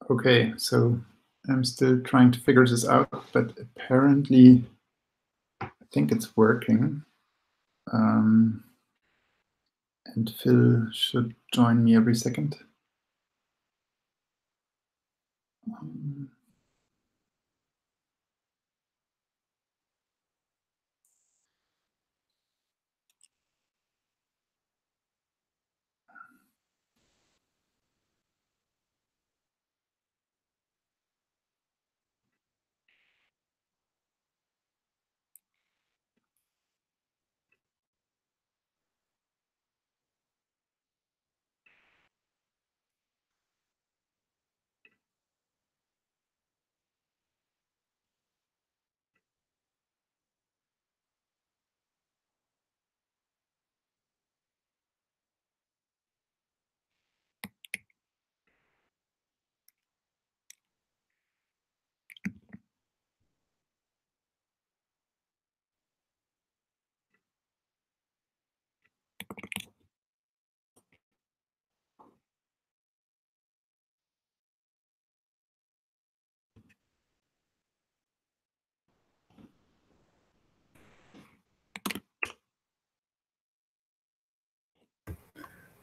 Okay, so I'm still trying to figure this out, but apparently I think it's working. And Phil should join me every second.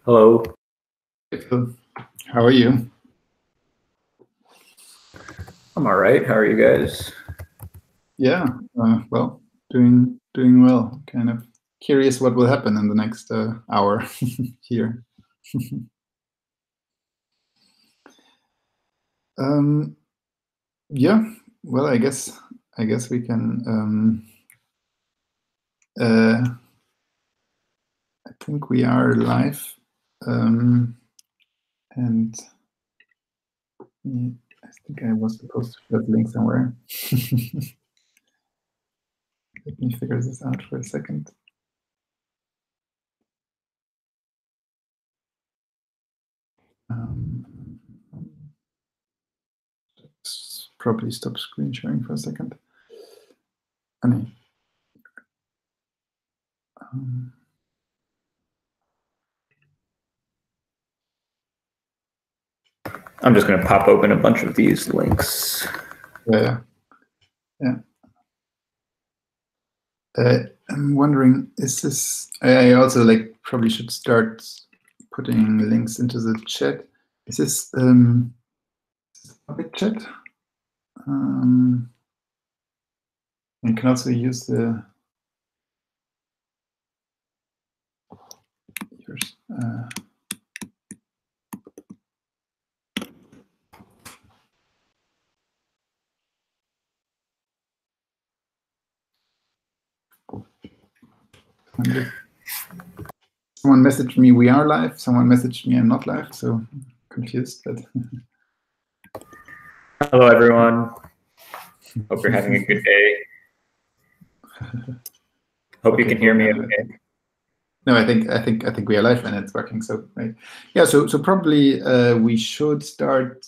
Hello. Hey, Phil. How are you? I'm all right. How are you guys? Yeah, well, doing well. Kind of curious what will happen in the next hour here. Yeah, well, I guess we can. I think we are live, and yeah, I think I was supposed to put a link somewhere. Let me figure this out for a second. Probably stop screen sharing for a second. I'm just going to pop open a bunch of these links. Yeah. I'm wondering, is this? I also probably should start putting links into the chat. Is this public chat? You can also use the yours. Someone messaged me, we are live. Someone messaged me, I'm not live. So I'm confused. But hello, everyone. Hope you're having a good day. Hope you can hear me okay. No, I think we are live and it's working. So right. Yeah. So probably we should start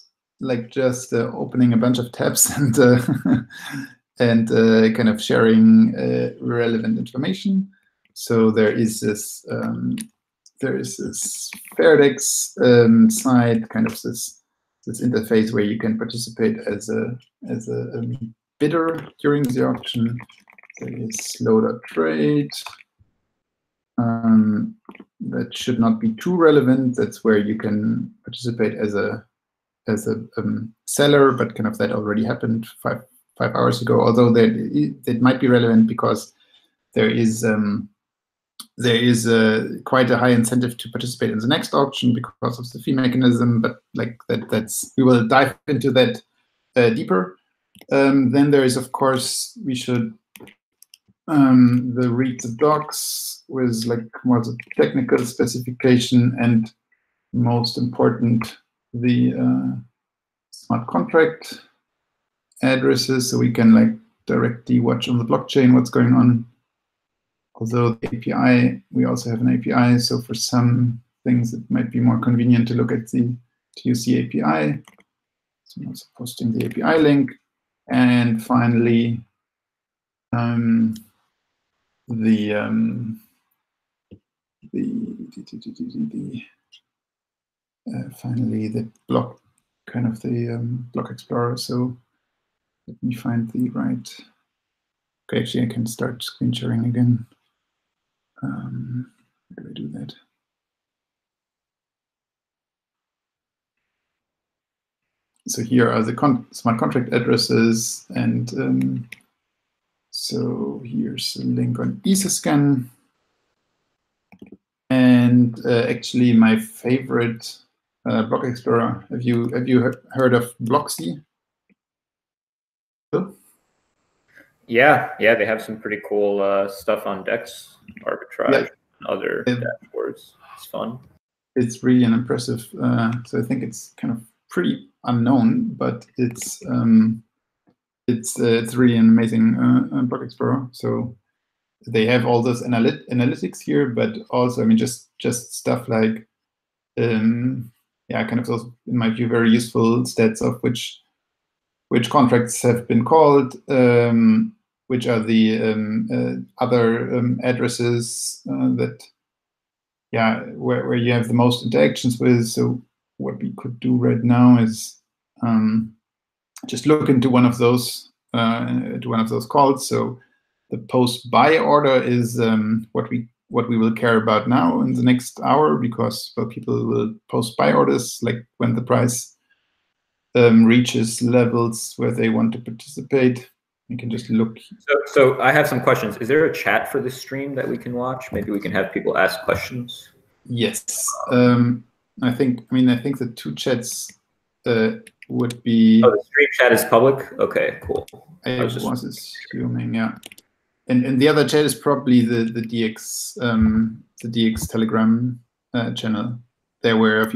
just opening a bunch of tabs and and kind of sharing relevant information. So there is this Fairdex site, kind of this interface where you can participate as a bidder during the auction. There is slow.trade. That should not be too relevant. That's where you can participate as a seller, but kind of that already happened five hours ago. Although that might be relevant because there is quite a high incentive to participate in the next auction because of the fee mechanism. But that's we will dive into that deeper. Then there is, of course, we should read the docs with more the technical specification, and most important, the smart contract addresses, so we can directly watch on the blockchain what's going on. Although the API, we also have an API, so for some things it might be more convenient to look at the TUC API. So I'm also posting the API link. And finally, finally the kind of the block explorer. So let me find the right. Okay, actually, I can start screen sharing again. How do I do that? So here are the smart contract addresses, and so here's a link on EtherScan. And actually, my favorite block explorer. Have you heard of Bloxy? Yeah, they have some pretty cool stuff on DEX arbitrage and other dashboards. It's fun. It's really an impressive. So I think it's kind of pretty unknown, but it's really an amazing block explorer. So they have all those analytics here, but also, I mean, just stuff like, kind of those, in my view, very useful stats of which contracts have been called, which are the other addresses that, where you have the most interactions with. So what we could do right now is just look into one of those calls. So the post buy order is what we will care about now in the next hour, because people will post buy orders like when the price reaches levels where they want to participate. You can just look. So I have some questions. Is there a chat for this stream that we can watch? Maybe we can have people ask questions. Yes, I think the two chats would be. Oh, the stream chat is public. Okay, cool. I was assuming, yeah. And the other chat is probably the DX Telegram channel. There were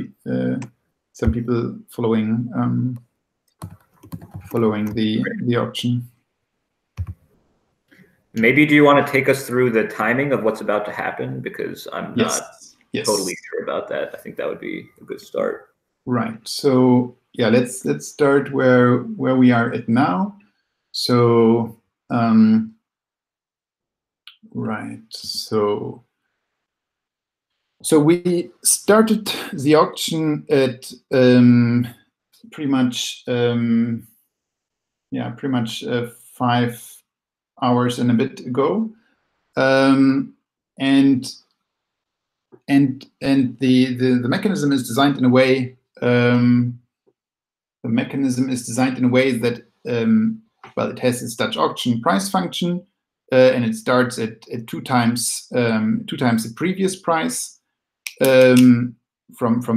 some people following the auction. Maybe do you want to take us through the timing of what's about to happen? Because I'm not totally sure about that. I think that would be a good start. Right. So yeah, let's start where we are at now. So right. So we started the auction at pretty much 5 hours and a bit ago, and the mechanism is designed in a way. The mechanism is designed in a way that it has its Dutch auction price function, and it starts at 2 times the previous price from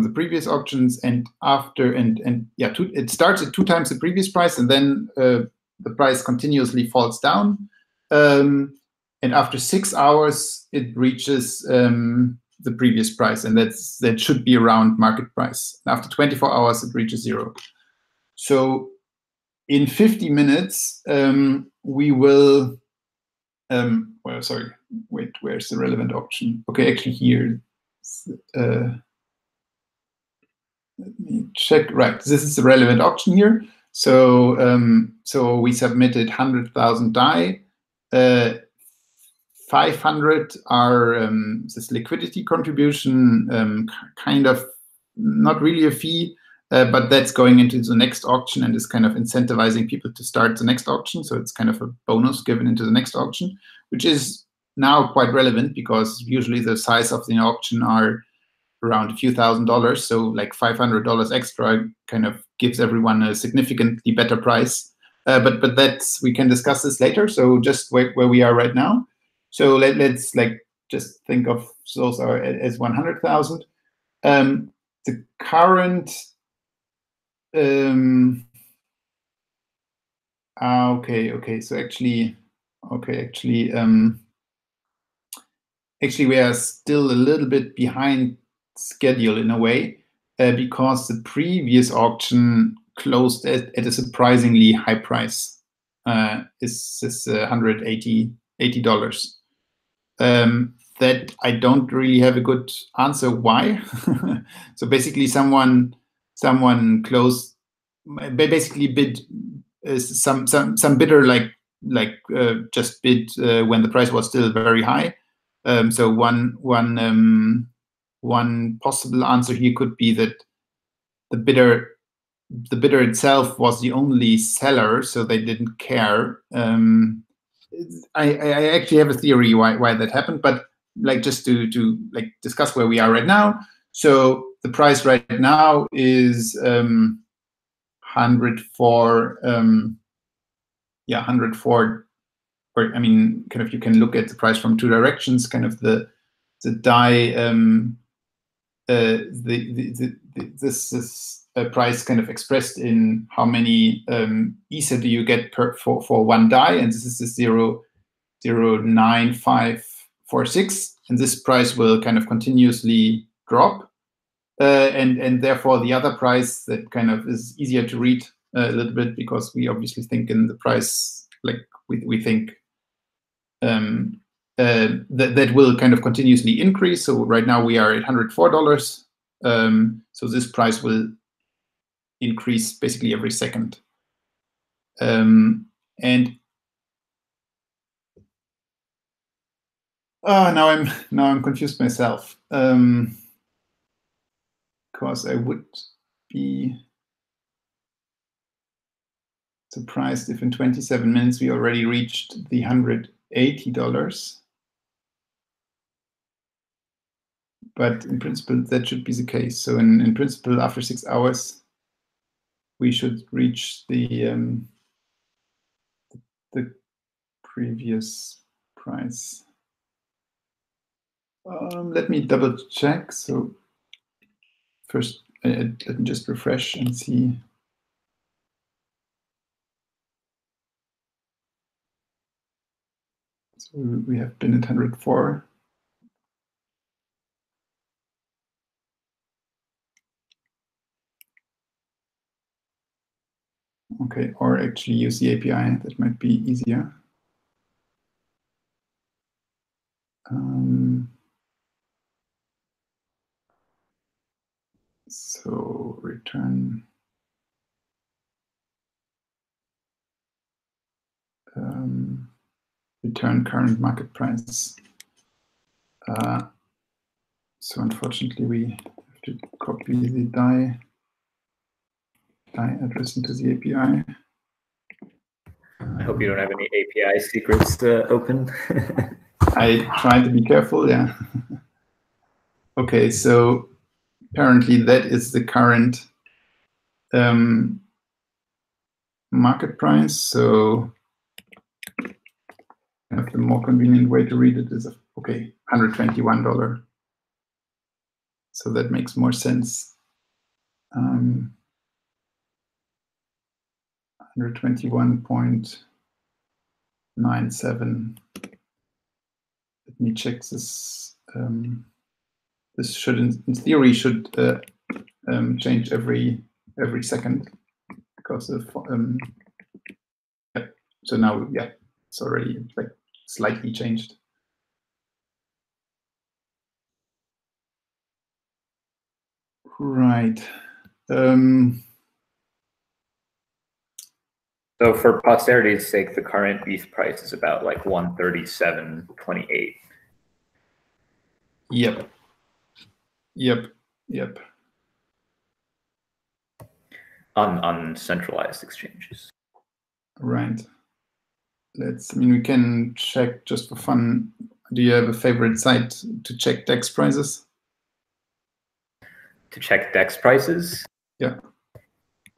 the previous auctions, and it starts at 2 times the previous price, and then the price continuously falls down, and after 6 hours it reaches the previous price, and that should be around market price. After 24 hours it reaches 0. So in 50 minutes we will where's the relevant auction? Okay, actually here. Let me check. Right, this is the relevant auction here. So so we submitted 100,000 DAI. 500 are this liquidity contribution, kind of not really a fee, but that's going into the next auction and is kind of incentivizing people to start the next auction. So it's kind of a bonus given into the next auction, which is now quite relevant because usually the size of the auction are around a few $1,000s. So like $500 extra kind of gives everyone a significantly better price. But that's, we can discuss this later. So just where we are right now. So let's just think of those are as 100,000. The current okay. So actually we are still a little bit behind schedule in a way, because the previous auction closed at a surprisingly high price. Is $180. That I don't really have a good answer why. So basically someone closed, basically bid, some bidder just bid when the price was still very high. So one possible answer here could be that the bidder the bidder itself was the only seller, so they didn't care. I actually have a theory why that happened, but like just to like discuss where we are right now. So the price right now is 104. 104. Or I mean, kind of you can look at the price from two directions. Kind of the DAI. This is a price kind of expressed in how many Ether do you get for one DAI, and this is the 0.9546, and this price will kind of continuously drop, and therefore the other price that kind of is easier to read a little bit, because we obviously think in the price like we think that will kind of continuously increase. So right now we are at $104. So this price will increase basically every second. And now I'm confused myself, because I would be surprised if in 27 minutes we already reached the $180. But in principle, that should be the case. So in principle, after 6 hours, we should reach the previous price. Let me double check. So first, let me just refresh and see. So we have been at 104. Okay, or actually use the API. That might be easier. So return return current market price. So unfortunately, we have to copy the DAI address into the API. I hope you don't have any API secrets to open. I tried to be careful, yeah. Okay, so apparently that is the current market price. So the more convenient way to read it is, okay, $121. So that makes more sense. 121.97. Let me check this. This should, in theory, should change every second, because of yeah. So now, yeah, it's already like slightly changed. Right. So for posterity's sake, the current ETH price is about like 137.28. Yep. On centralized exchanges. Right. I mean, we can check just for fun. Do you have a favorite site to check DEX prices? To check DEX prices? Yeah.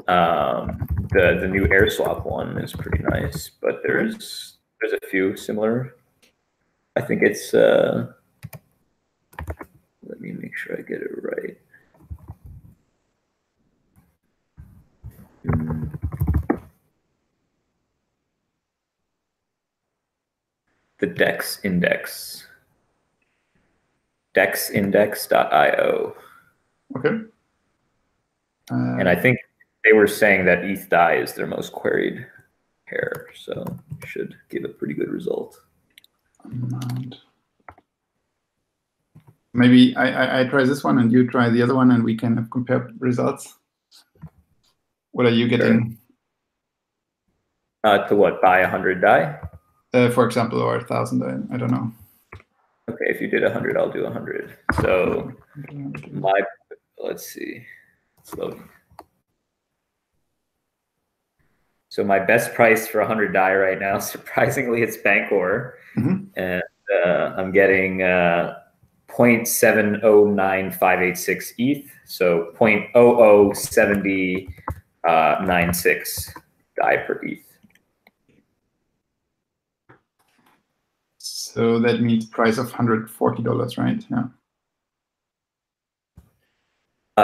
The new AirSwap one is pretty nice, but there's a few similar. I think it's let me make sure I get it right. The DEX index. DEXindex.io. Okay. And I think they were saying that ETH DAI is their most queried pair, so should give a pretty good result. Maybe I try this one and you try the other one, and we can compare results. What are you getting? To what, buy 100 DAI? For example, or 1,000 DAI, I don't know. Okay, if you did 100, I'll do 100. So let's see. It's loading. So my best price for 100 DAI right now, surprisingly, it's Bancor, and I'm getting 0.709586 ETH, so 0.007096 DAI per ETH. So that means price of $140, right? Yeah.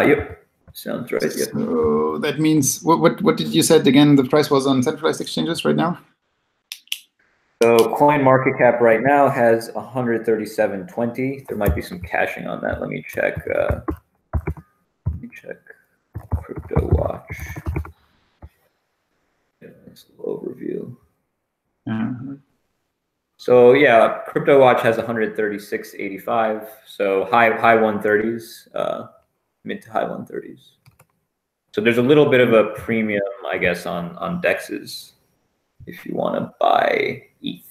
Yep. Sounds right. Yep. So that means what did you said again? The price was on centralized exchanges right now. So coin market cap right now has 137.20. There might be some caching on that. Let me check. Crypto Watch. Yeah, nice little overview. So yeah, Crypto Watch has 136.85. So high 130s, mid to high 130s. So there's a little bit of a premium, I guess, on DEXs if you want to buy ETH.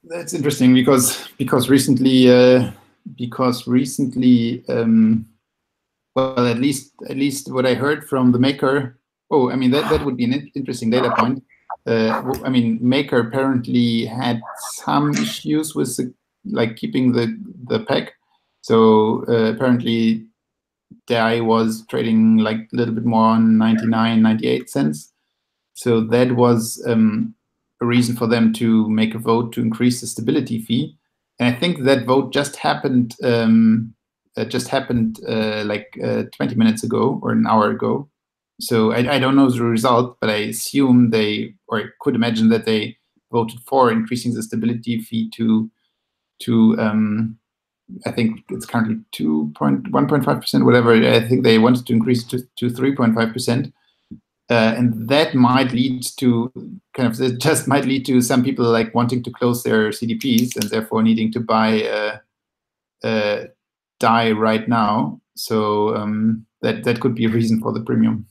That's interesting because recently, well, at least what I heard from the maker. Oh, I mean that would be an interesting data point. I mean, Maker apparently had some issues with keeping the peg. So apparently DAI was trading like a little bit more on 99, 98 cents. So that was a reason for them to make a vote to increase the stability fee. And I think that vote just happened like 20 minutes ago or an hour ago. So I don't know the result, but I assume or could imagine that they voted for increasing the stability fee to I think it's currently 1.5%, whatever. I think they wanted to increase to 3.5%. And that might lead to some people like wanting to close their CDPs and therefore needing to buy DAI right now. So that could be a reason for the premium.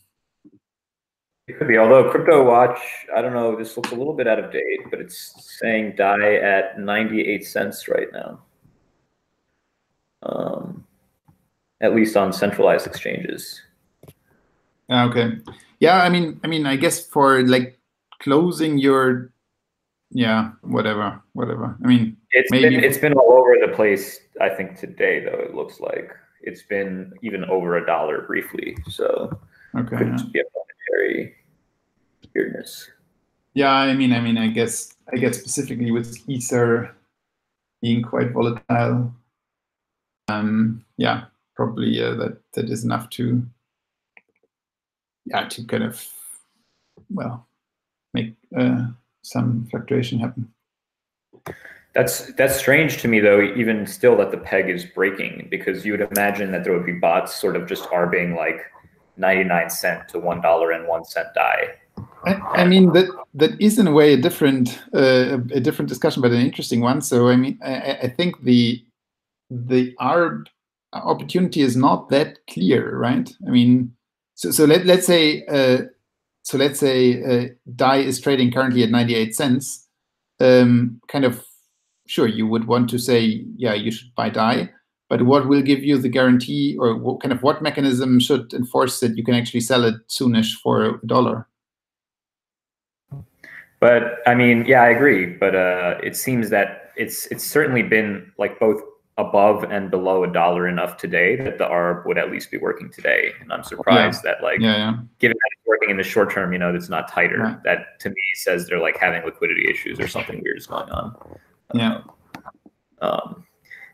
It could be, although Crypto Watch, I don't know, this looks a little bit out of date, but it's saying DAI at 98 cents right now. At least on centralized exchanges. Okay. Yeah, I mean, I guess for like closing your, whatever. I mean, it's been all over the place. I think today, though, it looks like it's been even over $1 briefly. So okay, could just be a momentary weirdness. Yeah, I mean, I guess specifically with Ether being quite volatile. Yeah, probably that is enough to kind of make some fluctuation happen. That's strange to me, though, even still, that the peg is breaking, because you would imagine that there would be bots sort of just arbing like 99 cent to $1.01 DAI. I mean that is in a way a different discussion, but an interesting one. So I mean, I think the ARB opportunity is not that clear, right? I mean, so let's say DAI is trading currently at 98 cents. Kind of sure you would want to say, yeah, you should buy DAI, but what will give you the guarantee, or what mechanism should enforce that you can actually sell it soonish for $1? But I mean, yeah, I agree. But it seems that it's certainly been like both above and below $1 enough today that the ARB would at least be working today. And I'm surprised that given that it's working in the short term, it's not tighter. Right. That to me says they're like having liquidity issues or something weird is going on.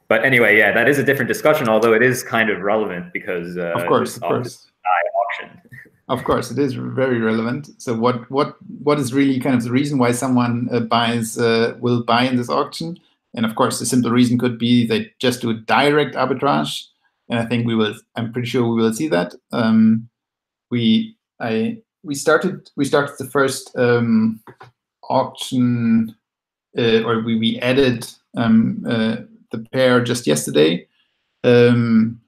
But anyway, yeah, that is a different discussion, although it is kind of relevant because of course. auction. Of course, it is very relevant. So what is really kind of the reason why someone will buy in this auction? And of course, the simple reason could be they just do a direct arbitrage. And I think I'm pretty sure we will see that. We started the first auction, or we added the pair just yesterday. And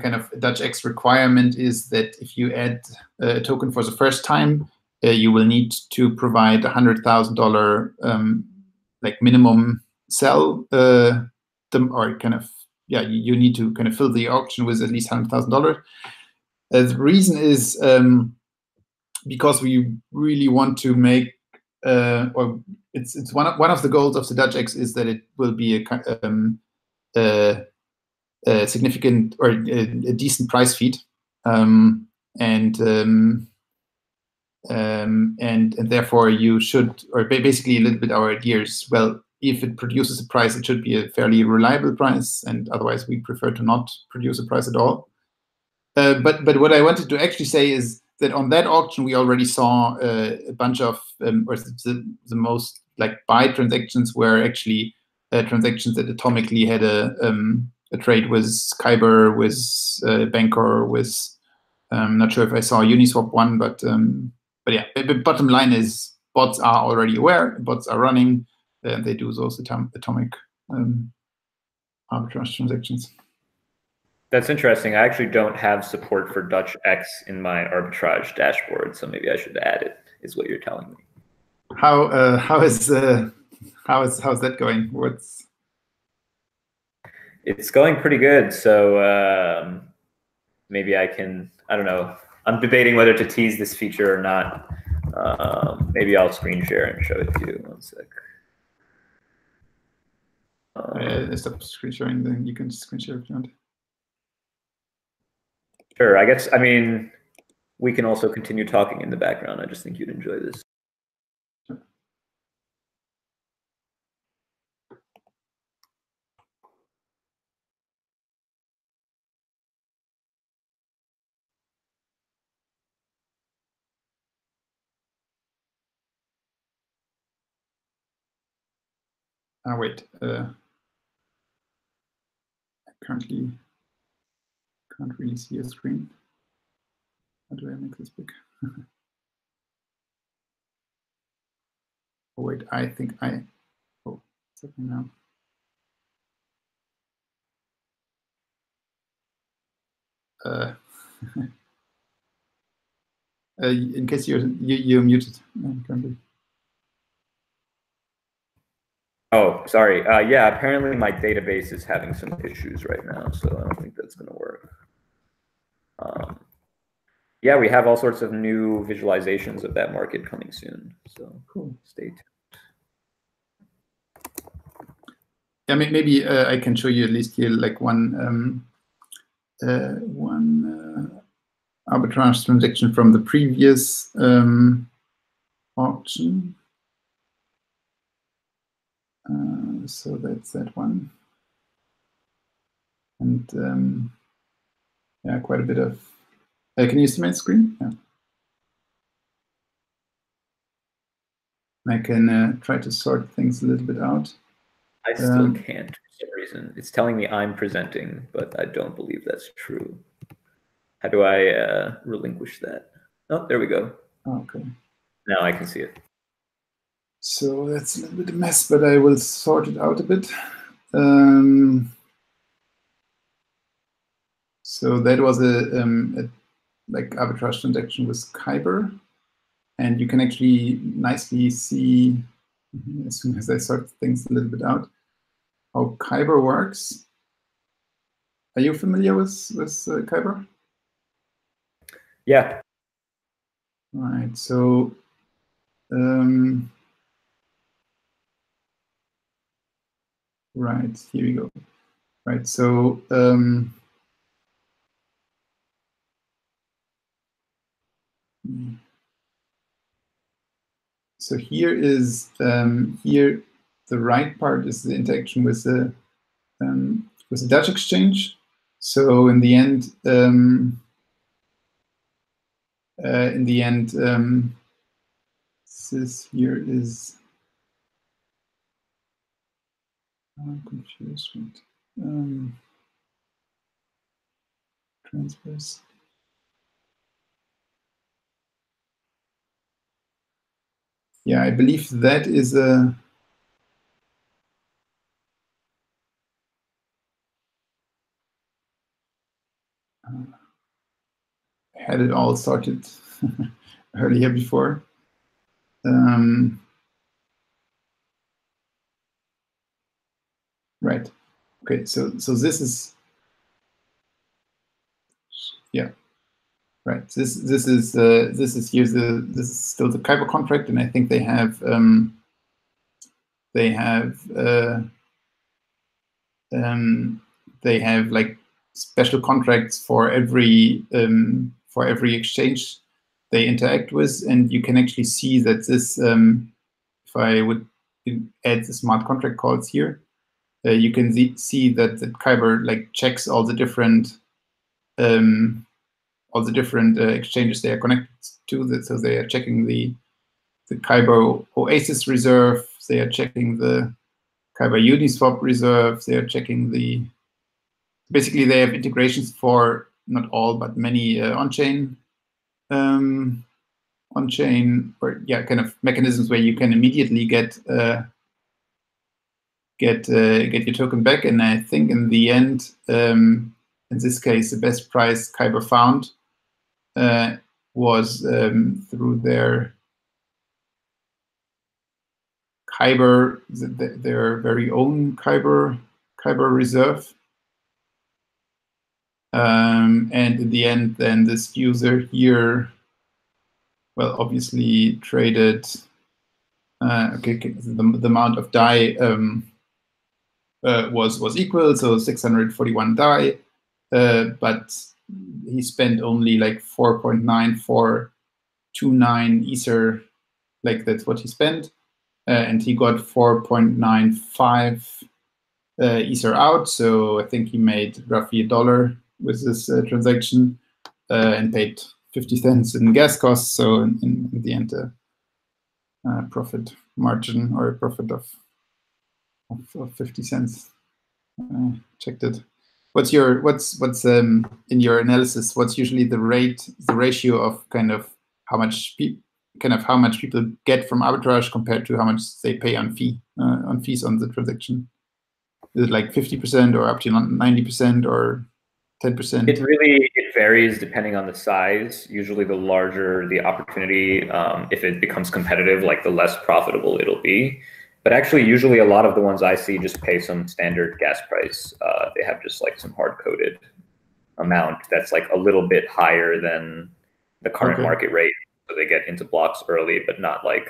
kind of DutchX requirement is that if you add a token for the first time, you will need to provide $100,000 like minimum sell, you need to kind of fill the auction with at least $100,000. The reason is because we really want to make, or it's one of the goals of the DutchX is that it will be a significant or a decent price feed, and therefore you should, or basically a little bit our idea is, well, if it produces a price, it should be a fairly reliable price, and otherwise we prefer to not produce a price at all. But what I wanted to actually say is that on that auction we already saw a bunch of, or the most like buy transactions were actually transactions that atomically had a trade with Kyber, with Bancor, with not sure if I saw Uniswap one, but yeah. The bottom line is bots are already aware, bots are running, they do those atomic arbitrage transactions. That's interesting. I actually don't have support for DutchX in my arbitrage dashboard, so maybe I should add it, is what you're telling me. How's that going? It's going pretty good. So maybe I can, I don't know. I'm debating whether to tease this feature or not. Maybe I'll screen share and show it to you. One sec. Stop screen sharing, then you can screen share if you want. Sure. I guess, I mean, we can also continue talking in the background. I just think you'd enjoy this. Wait. I currently can't really see a screen. How do I make this big? Oh, wait, I think oh, what's happening now? In case you're muted currently. Oh, sorry. Yeah, apparently my database is having some issues right now, so I don't think that's going to work. Yeah, we have all sorts of new visualizations of that market coming soon, so cool. Stay tuned. Yeah, maybe I can show you at least here like one arbitrage transaction from the previous auction. So that's that one. And yeah, quite a bit of. Can you see my screen? Yeah. I can try to sort things a little bit out. I still can't for some reason. It's telling me I'm presenting, but I don't believe that's true. How do I relinquish that? Oh, there we go. Okay. Now I can see it. So that's a little bit of a mess, but I will sort it out a bit. So that was a like arbitrage transaction with Kyber, and you can actually nicely see, as soon as I sort things a little bit out, how Kyber works. Are you familiar with Kyber? Yeah. All right. So right, here we go. Right. So so here is here the right part is the interaction with the Dutch exchange. So in the end, this here is. I'm confused. Transfers. Yeah, I believe that is a. Had it all sorted earlier before. Right. Okay. So this is. Yeah. Right. This is here this is still the Kyber contract, and I think they have like special contracts for every exchange they interact with, and you can actually see that this. If I would add the smart contract calls here, you can see that Kyber like checks all the different exchanges they are connected to. So they are checking the Kyber Oasis reserve. They are checking the Kyber Uniswap reserve. They are checking basically they have integrations for not all but many on-chain kind of mechanisms where you can immediately get your token back. And I think in the end, in this case, the best price Kyber found was through their Kyber, their very own Kyber reserve. And in the end, then this user here, well, obviously traded. The amount of DAI was equal, so 641 DAI, but he spent only like 4.9429 Ether, like that's what he spent, and he got 4.95 Ether out. So I think he made roughly $1 with this transaction, and paid 50 cents in gas costs. So in the end, profit margin or a profit of 50 cents. Checked it. What's in your analysis? What's usually the ratio of kind of how much people get from arbitrage compared to how much they pay on fees on the transaction? Is it like 50% or up to 90% or 10%? It varies depending on the size. Usually, the larger the opportunity, if it becomes competitive, like the less profitable it'll be. But actually, usually a lot of the ones I see just pay some standard gas price. They have just like some hard-coded amount that's like a little bit higher than the current market rate. So they get into blocks early, but not like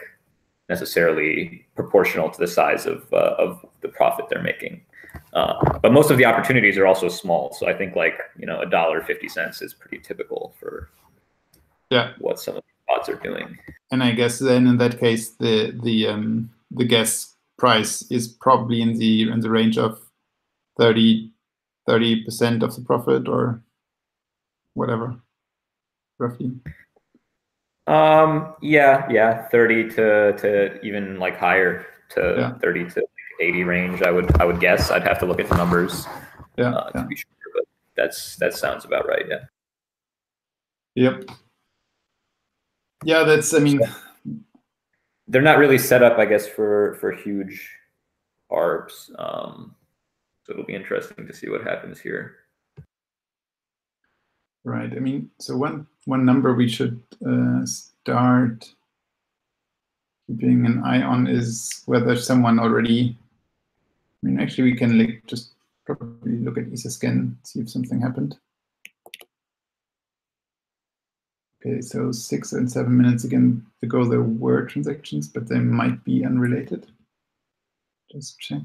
necessarily proportional to the size of the profit they're making. But most of the opportunities are also small. So I think like, $1.50 is pretty typical for what some of the bots are doing. And I guess then in that case, the gas price is probably in the range of 30% of the profit or whatever, roughly. Yeah, 30 to even like higher to 30 to 80 range. I would guess. I'd have to look at the numbers to be sure, but that sounds about right. Yeah. Yep. Yeah, that's. I mean, they're not really set up, I guess, for huge ARBs. So it'll be interesting to see what happens here. Right. I mean, so one number we should start keeping an eye on is whether someone already. I mean, actually, we can just probably look at EtherScan, see if something happened. Okay, so 6 and 7 minutes ago there were transactions, but they might be unrelated. Just check.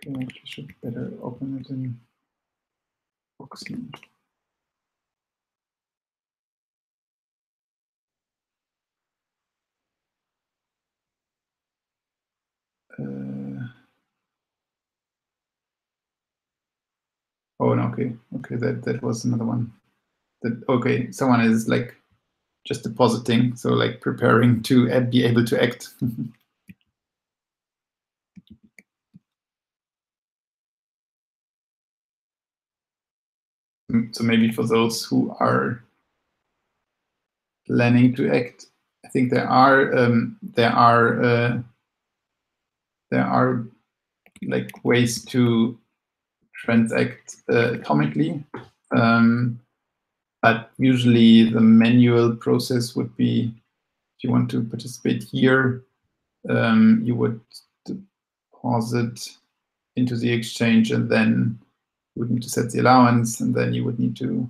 Okay, I actually should better open it in Voxlink. Oh no, okay, that was another one. Okay, someone is like just depositing, so like preparing to be able to act. So maybe for those who are planning to act, I think there are like ways to transact atomically, but usually the manual process would be, if you want to participate here, you would deposit into the exchange, and then you would need to set the allowance, and then you would need to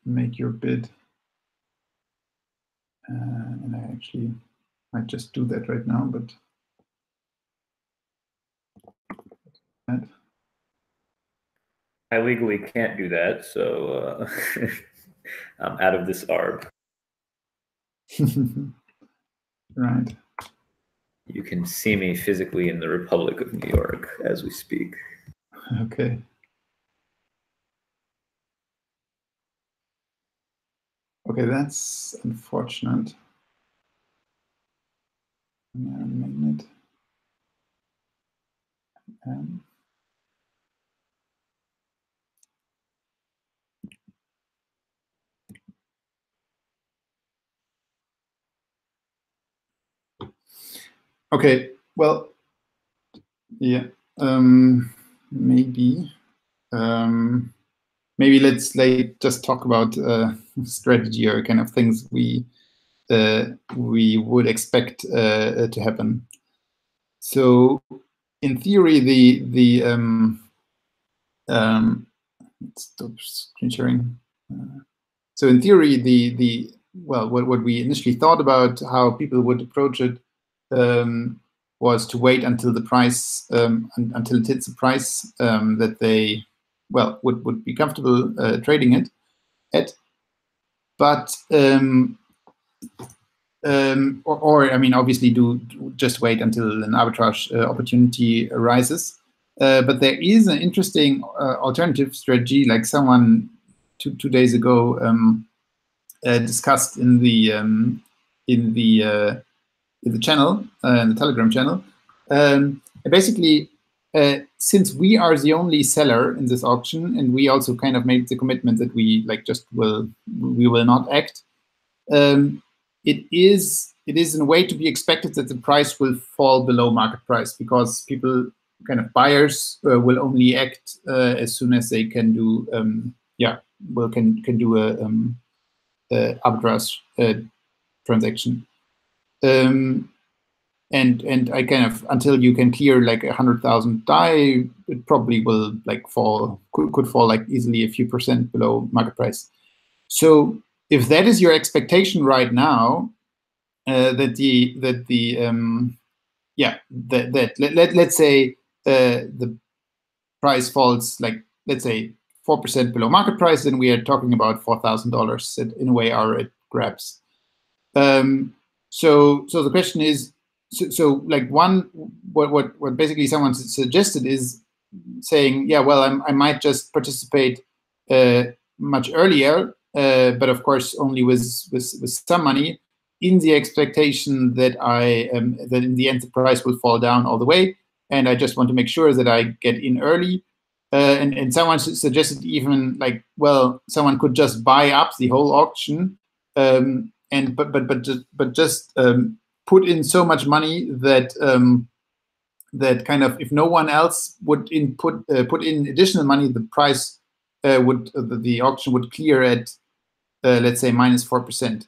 make your bid. And I actually might just do that right now, but I legally can't do that, so I'm out of this ARB. Right. You can see me physically in the Republic of New York as we speak. Okay. Okay, that's unfortunate. Magnet. Okay, well, yeah, maybe let's just talk about strategy or kind of things we would expect to happen. So, in theory, let's stop screen sharing. So, in theory, what we initially thought about how people would approach it was to wait until the price, until it hits the price that they, would be comfortable trading it at. But or I mean, obviously, do just wait until an arbitrage opportunity arises. But there is an interesting alternative strategy, like someone two days ago discussed in the channel, in the Telegram channel. Basically, since we are the only seller in this auction, and we also kind of made the commitment that we will not act. It is in a way to be expected that the price will fall below market price, because people, kind of buyers, will only act as soon as they can do can do a arbitrage transaction. And I kind of, until you can clear like 100,000 DAI, it probably will could fall like easily a few percent below market price. So if that is your expectation right now, let's say the price falls, like, let's say 4% below market price, then we are talking about $4,000 that in a way are at grabs. So the question is, what basically someone suggested is saying, yeah, well, I might just participate much earlier, but of course only with some money, in the expectation that that in the end the price will fall down all the way, and I just want to make sure that I get in early. And someone suggested even someone could just buy up the whole auction, but just put in so much money that that kind of, if no one else would put in additional money, the price the auction would clear at let's say -4%.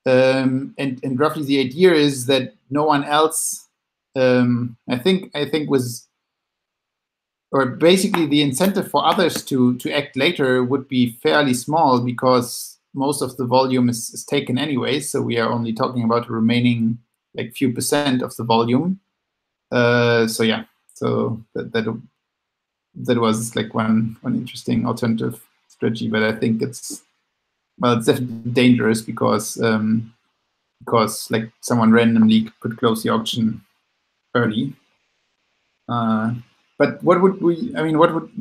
And roughly the idea is that no one else, I think was, or basically the incentive for others to act later would be fairly small, because most of the volume is taken anyway. So we are only talking about the remaining like few percent of the volume. So yeah, so that was like one interesting alternative strategy, but I think it's definitely dangerous, because like someone randomly could close the auction early. But what would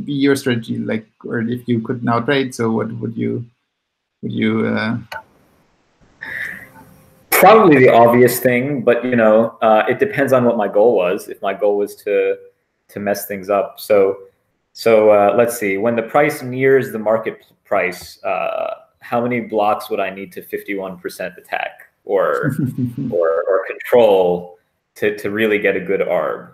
be your strategy, like, or if you could now trade? So what would you? Probably the obvious thing, but it depends on what my goal was. If my goal was to mess things up, so let's see. When the price nears the market price, how many blocks would I need to 51% attack or control to really get a good ARB,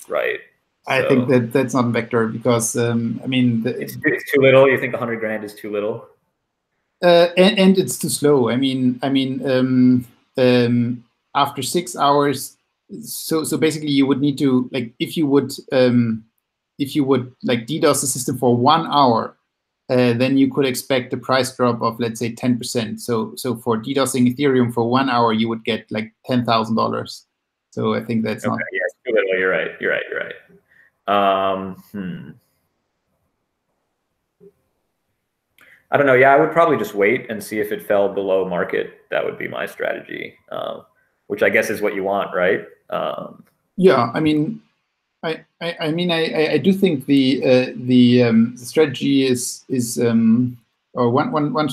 right? I think that's not a vector, because I mean it's too little. You think 100 grand is too little? And it's too slow. I mean, after 6 hours, so basically you would need to, like, if you would like DDoS the system for 1 hour, then you could expect a price drop of, let's say, 10%. So for DDoSing Ethereum for 1 hour, you would get like $10,000. So I think that's not. Yes, too little. You're right. You're right. I don't know. Yeah, I would probably just wait and see if it fell below market. That would be my strategy, which I guess is what you want, right? Yeah, I mean, I do think the strategy is or one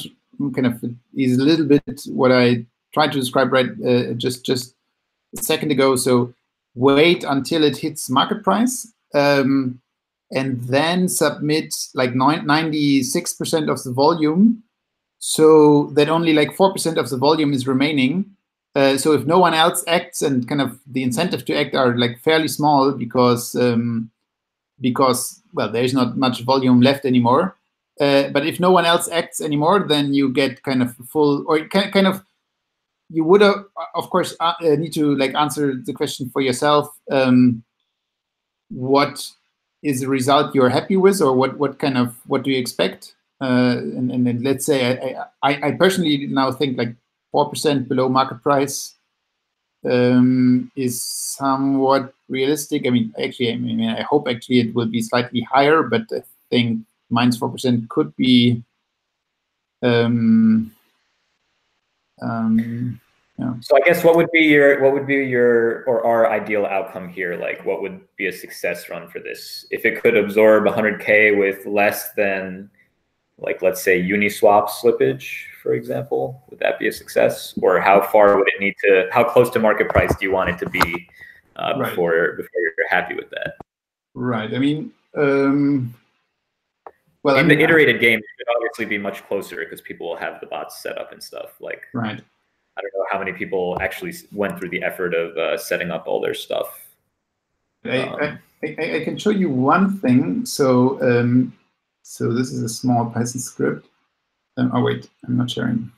kind of is a little bit what I tried to describe just a second ago. So wait until it hits market price, and then submit like 96% of the volume, so that only like 4% of the volume is remaining. So if no one else acts, and kind of the incentive to act are like fairly small because well, there's not much volume left anymore. But if no one else acts anymore, then you get kind of full, or kind of, you would of course need to like answer the question for yourself. What is the result you're happy with, or what do you expect? And then let's say I personally now think like 4% below market price is somewhat realistic. I mean, I hope actually it will be slightly higher, but I think minus 4% could be. Yeah. So I guess what would be your or our ideal outcome here? Like, what would be a success run for this? If it could absorb 100K with less than, like, let's say Uniswap slippage, for example, would that be a success? Or how far would it need to? How close to market price do you want it to be before you're happy with that? Right. I mean, well, in the iterated game, it should obviously be much closer because people will have the bots set up and stuff. Like, right. I don't know how many people actually went through the effort of setting up all their stuff. I can show you one thing. So so this is a small Python script. Oh wait, I'm not sharing.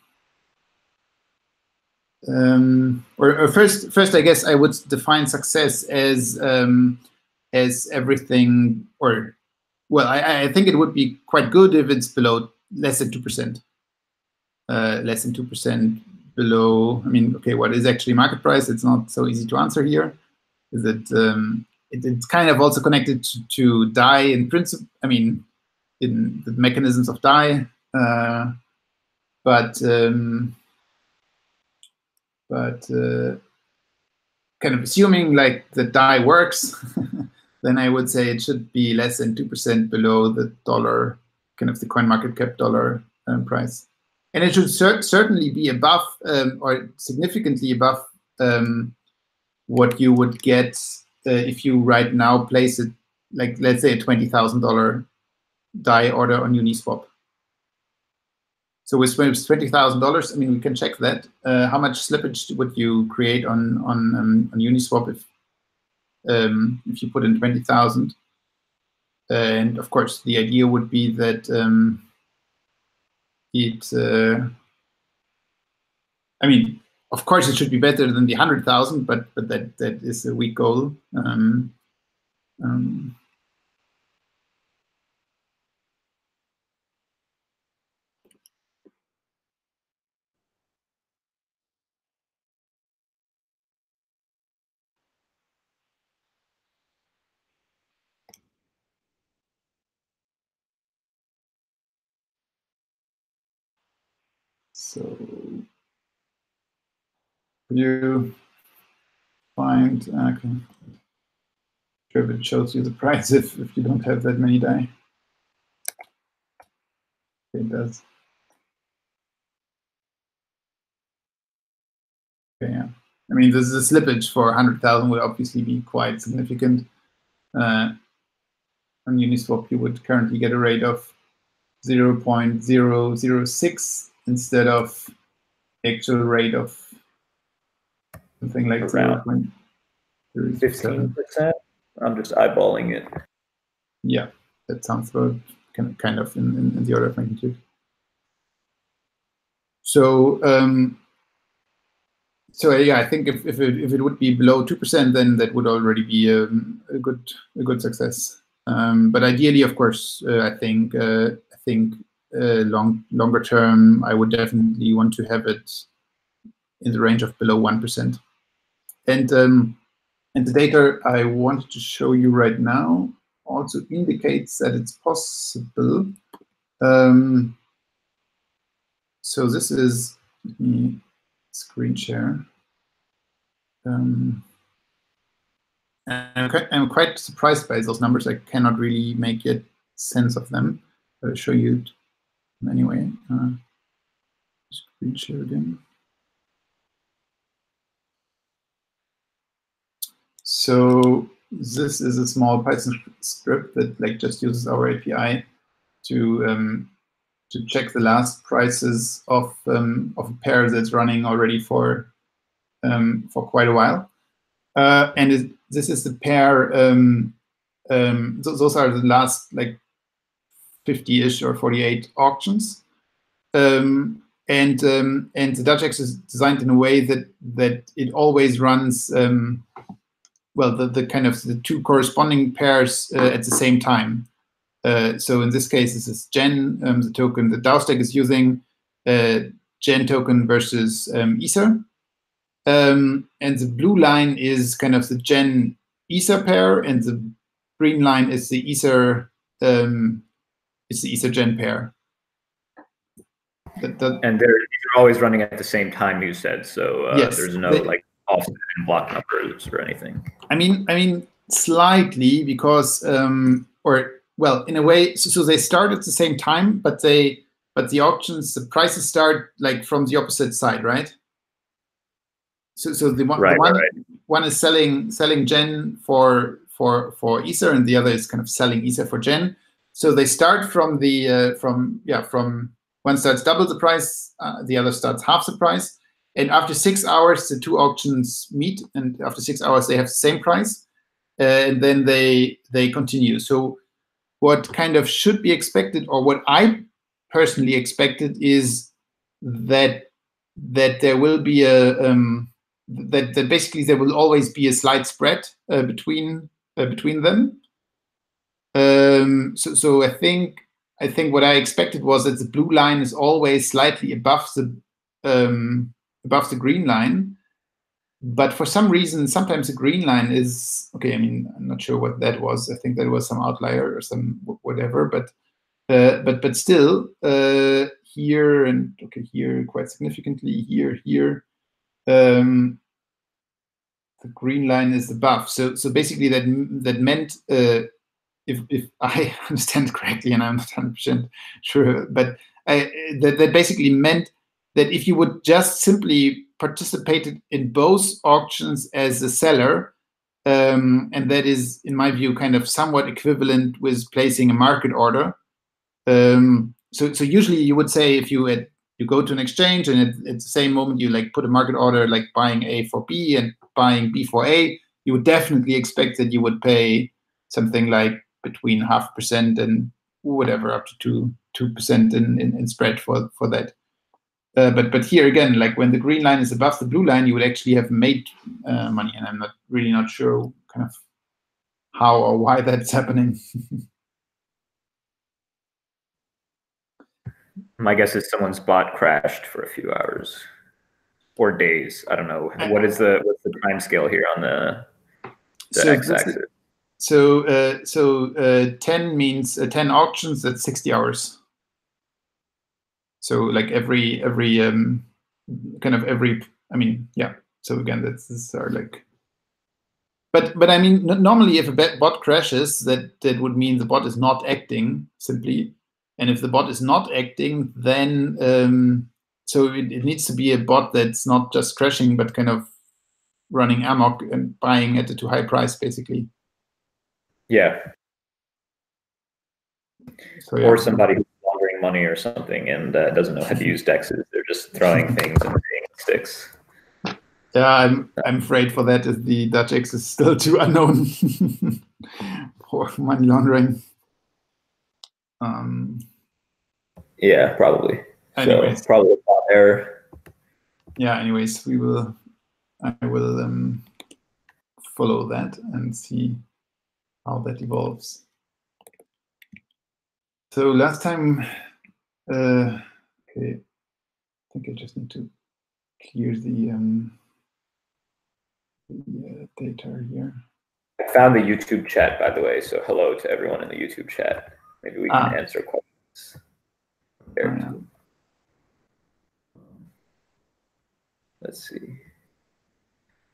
Or first, I guess I would define success as everything, or well, I think it would be quite good if it's below less than 2%. Less than 2% below. I mean, okay, what is actually market price? It's not so easy to answer here. Is it? It's kind of also connected to DAI in principle. I mean, in the mechanisms of DAI, but kind of assuming like the DAI works, then I would say it should be less than 2% below the dollar, kind of the coin market cap dollar price. And it should certainly be above or significantly above what you would get if you right now place it, like, let's say a $20,000 DAI order on Uniswap. So with $20,000, I mean, we can check that. How much slippage would you create on Uniswap if you put in 20,000? And of course, the idea would be that I mean, of course, it should be better than the 100,000, but that is a weak goal. So you find, okay, sure if it shows you the price if you don't have that many DAI. Okay, it does. Okay, yeah. I mean, this is a slippage for 100,000 would obviously be quite significant. On Uniswap, you would currently get a rate of 0.006 instead of actual rate of something like around 15%. I'm just eyeballing it. Yeah, that sounds about kind of in the order of magnitude. So So yeah, I think if it would be below 2%, then that would already be a good success. But ideally, of course, I think longer term, I would definitely want to have it in the range of below 1%. And the data I wanted to show you right now also indicates that it's possible. So this is, let me screen share. I'm quite surprised by those numbers. I cannot really make yet sense of them. I'll show you anyway. Screen share again. So this is a small Python script that just uses our API to check the last prices of a pair that's running already for quite a while. And this is the pair. Those are the last 50-ish or 48 auctions. And the DutchX is designed in a way that it always runs the kind of the two corresponding pairs at the same time. So in this case, this is Gen, the token that DAO stack is using, Gen token versus Ether. And the blue line is kind of the Gen Ether pair, and the green line is the Ether Gen pair. And they're always running at the same time, you said. So yes, there's no offset in block numbers or anything. I mean slightly, because in a way, so they start at the same time, but the auctions, the prices start from the opposite side, right? So the one is selling Gen for Ether, and the other is kind of selling Ether for Gen. So they start from one starts double the price, the other starts half the price, and after 6 hours the two auctions meet, and after 6 hours they have the same price, and then they continue. So what kind of should be expected, or what I personally expected, is that there will be that basically there will always be a slight spread between them. So I think what I expected was that the blue line is always slightly above the green line, but for some reason sometimes the green line is okay. I mean, I'm not sure what that was. I think that was some outlier or some whatever, but still here and here quite significantly, here. The green line is above. So basically that meant, if I understand correctly, and I'm not 100% sure, but that basically meant that if you would just simply participate in both auctions as a seller, and that is, in my view, kind of somewhat equivalent with placing a market order. So usually you would say, if you go to an exchange and at the same moment you put a market order, buying A for B and buying B for A, you would definitely expect that you would pay something between 0.5% and whatever up to 2% in spread for that. But here again, when the green line is above the blue line, you would actually have made money, and I'm really not sure kind of how or why that's happening. My guess is someone's bot crashed for a few hours or days. I don't know. What's the time scale here on the x-axis? So 10 means 10 auctions. That's 60 hours. So every I mean, yeah. So again, these are but I mean, normally if a bot crashes, that would mean the bot is not acting simply. And if the bot is not acting, then so it needs to be a bot that's not just crashing, but kind of running amok and buying at a too high price, basically. Yeah. So, yeah. Or somebody who's laundering money or something and doesn't know how to use DEXs. They're just throwing things and paying sticks. Yeah, I'm afraid for that. The DutchX is still too unknown for money laundering. Yeah, probably. Anyways, so probably a bot error. Yeah. Anyways, we will I will follow that and see how that evolves. So last time, okay, I think I just need to clear the data here. I found the YouTube chat, by the way, so hello to everyone in the YouTube chat. Maybe we can answer questions there too. Let's see.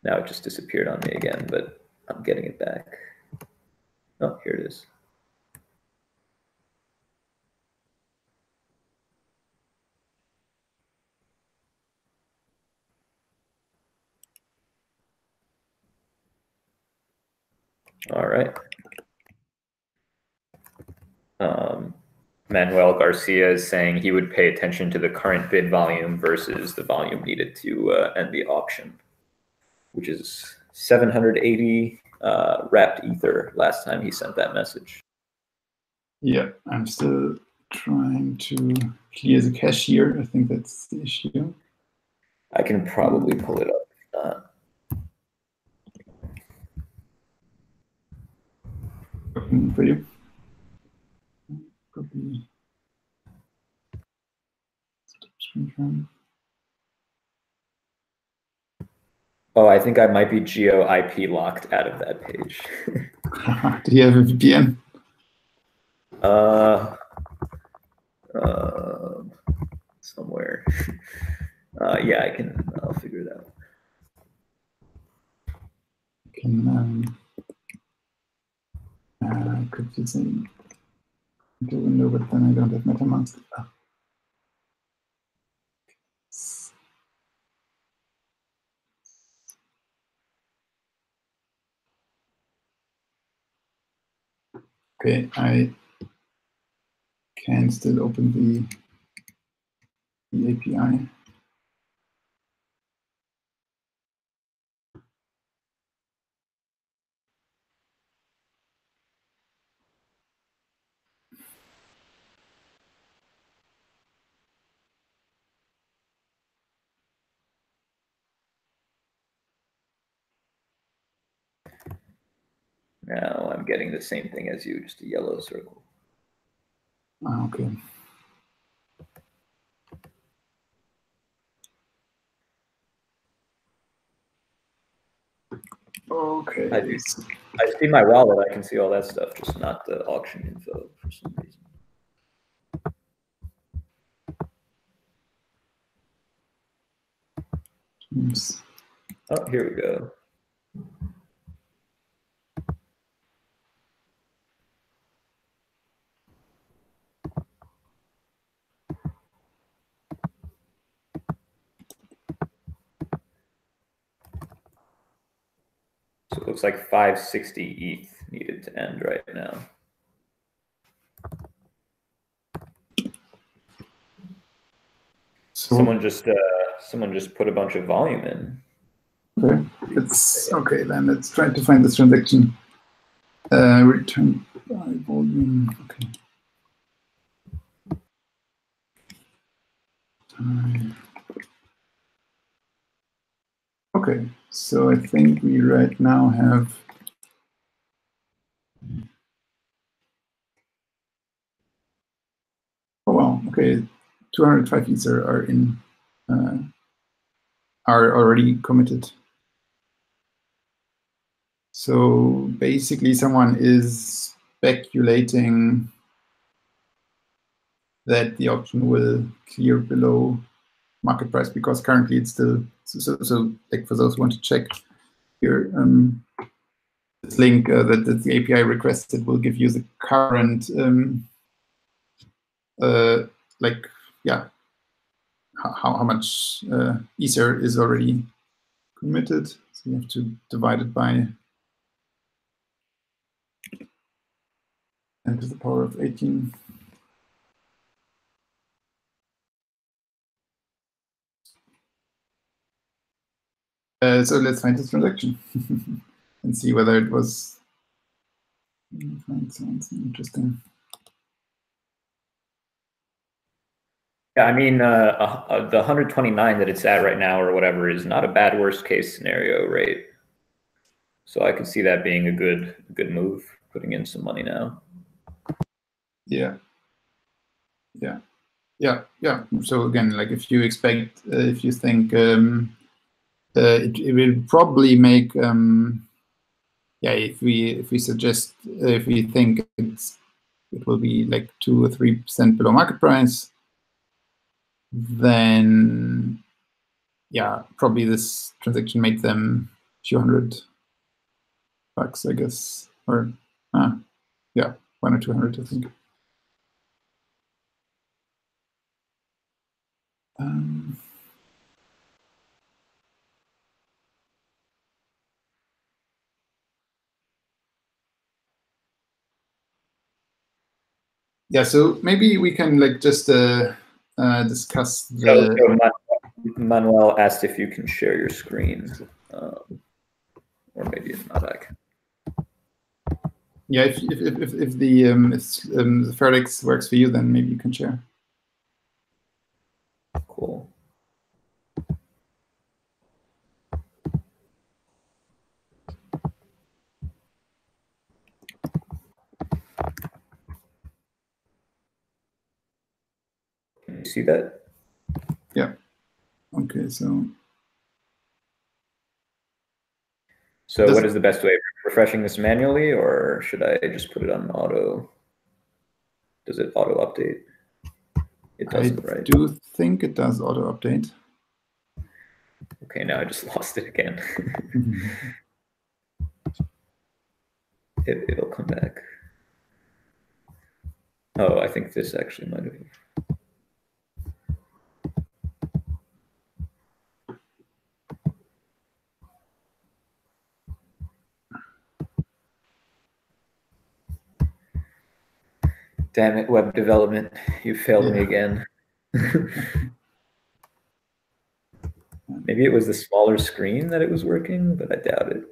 Now it just disappeared on me again, but I'm getting it back. Oh, here it is. All right. Manuel Garcia is saying he would pay attention to the current bid volume versus the volume needed to end the auction, which is 780 wrapped ether last time he sent that message. Yeah, I'm still trying to clear the cache here. I think that's the issue. I can probably pull it up. For you. Probably. Oh, I think I might be geo IP locked out of that page. Do you have a VPN? Somewhere. Yeah, I'll figure it out. I could use a window, but then I don't have MetaMask. Okay, I can still open the API. Now I'm getting the same thing as you, just a yellow circle. Okay. Okay. I see my wallet. I can see all that stuff, just not the auction info for some reason. Oops. Oh, here we go. So it looks like 560 ETH needed to end right now. So someone just put a bunch of volume in. Okay, it's okay. Then let's try to find this transaction. Return by volume. Okay. Okay, so I think we right now have oh wow, okay, 205 Ether are in are already committed. So basically someone is speculating that the auction will clear below market price because currently it's still so like for those who want to check here, this link that the API requested will give you the current like yeah how much Ether is already committed. So you have to divide it by 10 to the power of 18. So let's find this transaction and see whether it was. Find something interesting. Yeah, I mean, the 129 that it's at right now or whatever is not a bad worst case scenario rate. So I could see that being a good move, putting in some money now. Yeah. So again, like if you expect, if you think it will probably make, if we suggest, if we think it will be like 2 or 3% below market price, then yeah, probably this transaction made them a few $100, I guess, or yeah, 100 or 200, I think. Yeah, so maybe we can like just discuss the. So Manuel asked if you can share your screen, or maybe if not, I can. Yeah, if the Fairdex works for you, then maybe you can share. Cool. Can you see that? Yeah. Okay, so. So what is the best way? Refreshing this manually, or should I just put it on auto? Does it auto update? It doesn't, right? I do think it does auto update. Okay, now I just lost it again. It'll come back. Oh, I think this actually might have. Damn it, web development. You failed me again. Maybe it was the smaller screen that it was working, but I doubt it.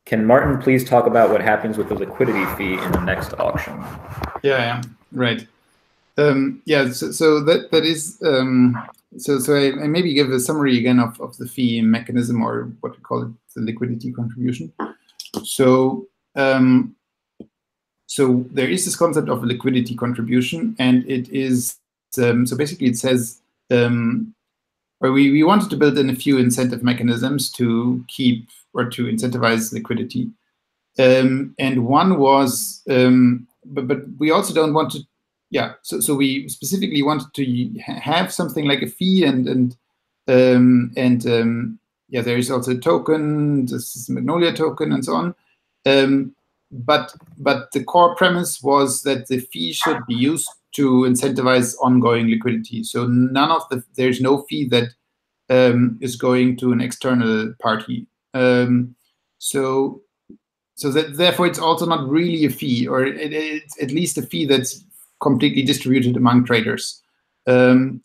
Can Martin please talk about what happens with the liquidity fee in the next auction? Yeah, right. Yeah, so that is so I maybe give a summary again of the fee mechanism, or what we call it, the liquidity contribution. So so there is this concept of a liquidity contribution, and it is so basically it says where we wanted to build in a few incentive mechanisms to keep or to incentivize liquidity, and one was but we also don't want to. Yeah, so we specifically wanted to have something like a fee, and yeah, there is also a token. This is Magnolia token, and so on. But the core premise was that the fee should be used to incentivize ongoing liquidity. So there's no fee that is going to an external party. So that therefore it's also not really a fee, or it's at least a fee that's completely distributed among traders. So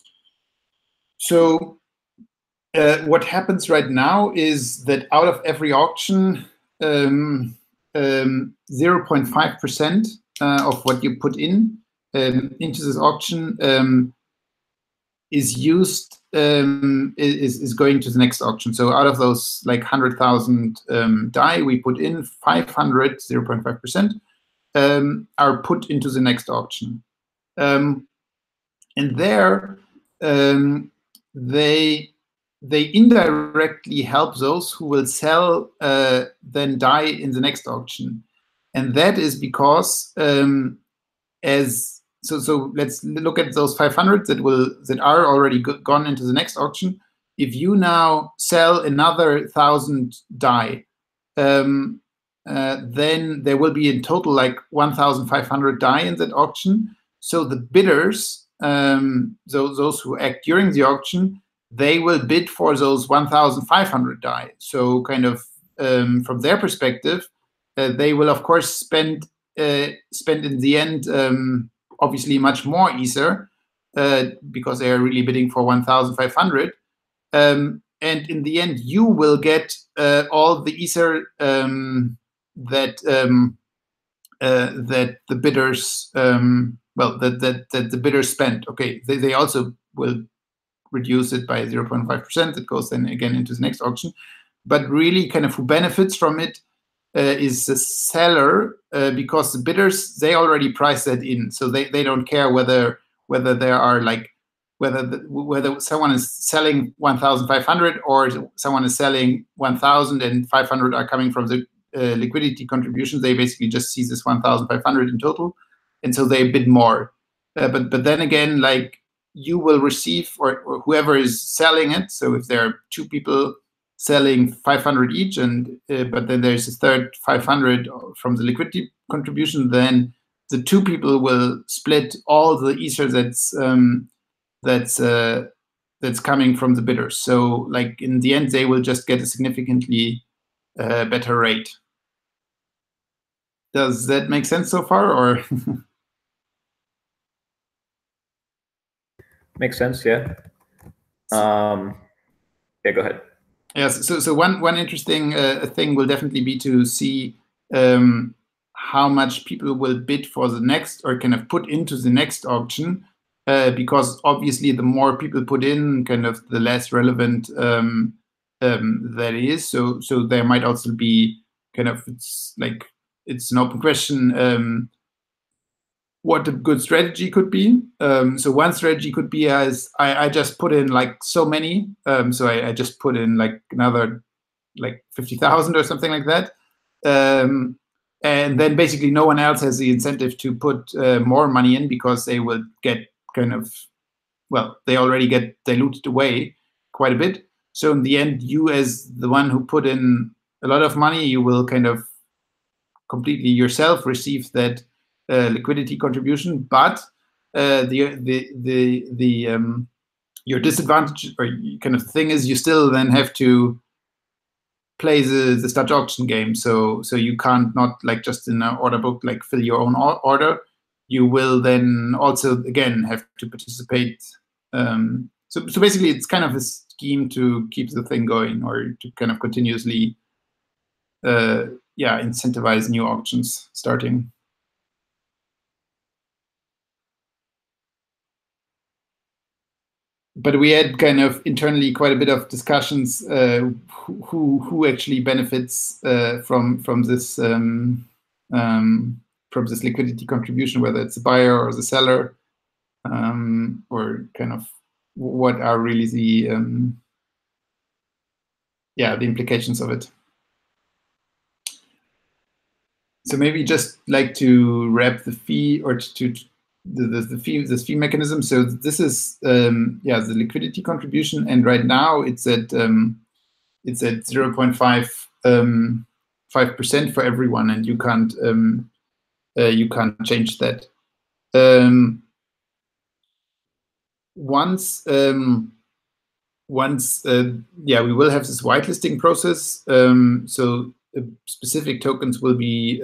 what happens right now is that out of every auction, 0.5% of what you put in into this auction is used is going to the next auction. So out of those like 100,000 DAI we put in, 500, 0.5%, are put into the next auction. And there they indirectly help those who will sell then DAI in the next auction. And that is because so let's look at those 500 that are already gone into the next auction. If you now sell another 1,000 DAI, then there will be in total like 1,500 DAI in that auction. So the bidders, those who act during the auction, they will bid for those 1,500 DAI. So kind of from their perspective, they will of course spend in the end obviously much more Ether because they are really bidding for 1,500. And in the end, you will get all the Ether that that the bidders that the bidders spend. Okay, they also will reduce it by 0.5%. It goes then again into the next auction. But really, kind of who benefits from it is the seller, because the bidders, they already price that in, so they don't care whether there are like whether someone is selling 1,500 or someone is selling 1,000 and 500 are coming from the liquidity contributions. They basically just see this 1,500 in total, and so they bid more. But then again, like, you will receive, or whoever is selling it. So if there are two people selling 500 each, and but then there's a third 500 from the liquidity contribution, then the two people will split all the ether that's coming from the bidders. So like in the end, they will just get a significantly better rate. Does that make sense so far, or? Makes sense, yeah. Yeah, go ahead. Yes, so one interesting thing will definitely be to see how much people will bid for the next, or kind of put into the next auction, because obviously the more people put in, kind of the less relevant that is. So there might also be kind of, it's an open question what a good strategy could be. So one strategy could be as I just put in like so many. So I just put in like another like 50,000 or something like that. And then basically no one else has the incentive to put more money in, because they will get kind of, well, they already get diluted away quite a bit. So in the end, you as the one who put in a lot of money, you will kind of completely yourself receive that liquidity contribution, but your disadvantage or kind of thing is you still then have to play the Dutch auction game. So you can't not like just in an order book like fill your own order. You will then also again have to participate. So basically, it's kind of a scheme to keep the thing going, or to kind of continuously incentivize new auctions starting. But we had kind of internally quite a bit of discussions who actually benefits from this liquidity contribution, whether it's the buyer or the seller, or kind of what are really the implications of it. So maybe just like to wrap the fee, or this fee mechanism. So this is the liquidity contribution, and right now it's at 0.5% for everyone, and you can't change that. Once we will have this whitelisting process. So specific tokens will be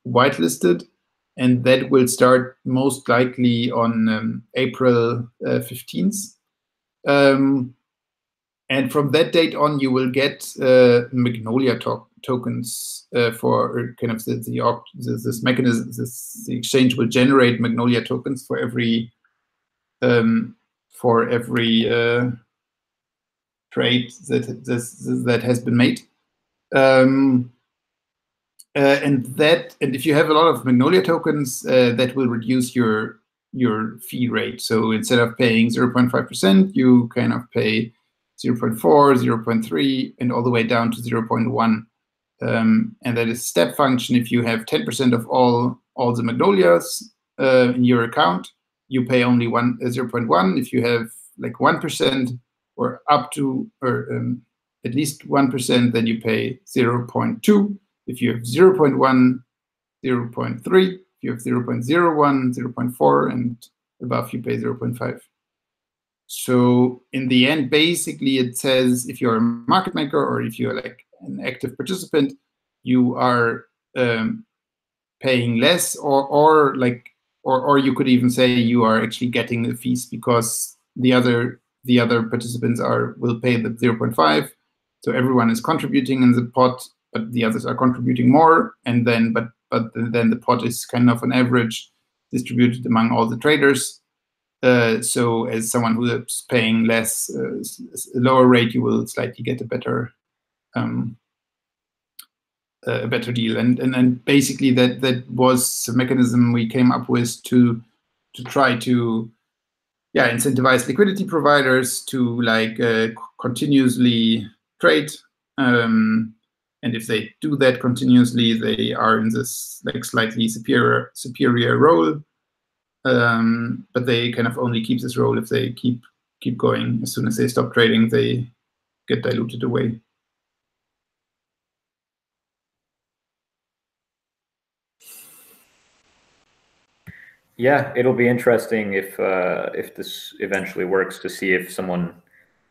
whitelisted, and that will start most likely on April 15th. And from that date on, you will get Magnolia tokens for kind of this mechanism. The exchange will generate Magnolia tokens for every trade that has been made. And if you have a lot of Magnolia tokens, that will reduce your fee rate. So instead of paying 0.5%, you kind of pay 0.4, 0.3, and all the way down to 0.1. And that is step function. If you have 10% of all the Magnolias in your account, you pay only 0.1. If you have like 1% or up to at least 1%, then you pay 0.2. If you have 0.1, 0.3. If you have 0.01, 0.4, and above, you pay 0.5. So in the end, basically, it says if you're a market maker or if you're like an active participant, you are paying less, or you could even say you are actually getting the fees, because the other participants will pay the 0.5. So everyone is contributing in the pot, the others are contributing more, and then but then the pot is kind of on average distributed among all the traders. So as someone who is paying less, a lower rate, you will slightly get a better deal. And basically that was a mechanism we came up with to try to incentivize liquidity providers to like continuously trade. And if they do that continuously, they are in this like slightly superior role. But they kind of only keep this role if they keep going. As soon as they stop trading, they get diluted away. Yeah, it'll be interesting if this eventually works, to see if someone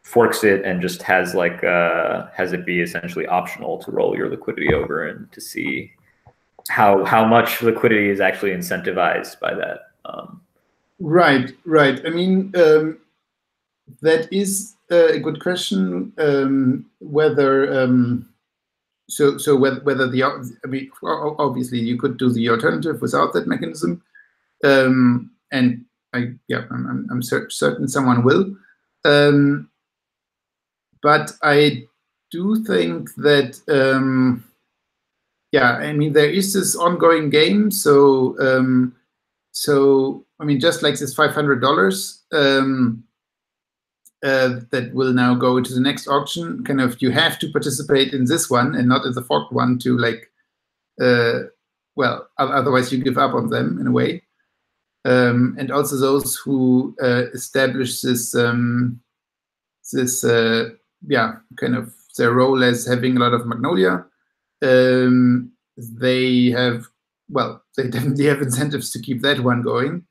forks it and just has like has it be essentially optional to roll your liquidity over, and to see how much liquidity is actually incentivized by that. Right. I mean, that is a good question. Whether whether I mean, obviously you could do the alternative without that mechanism, and I'm certain someone will. But I do think that I mean, there is this ongoing game. So I mean, just like this $500 that will now go into the next auction, kind of you have to participate in this one and not in the forked one to like, well, otherwise you give up on them in a way. And also those who establish this kind of their role as having a lot of Magnolia, they definitely have incentives to keep that one going.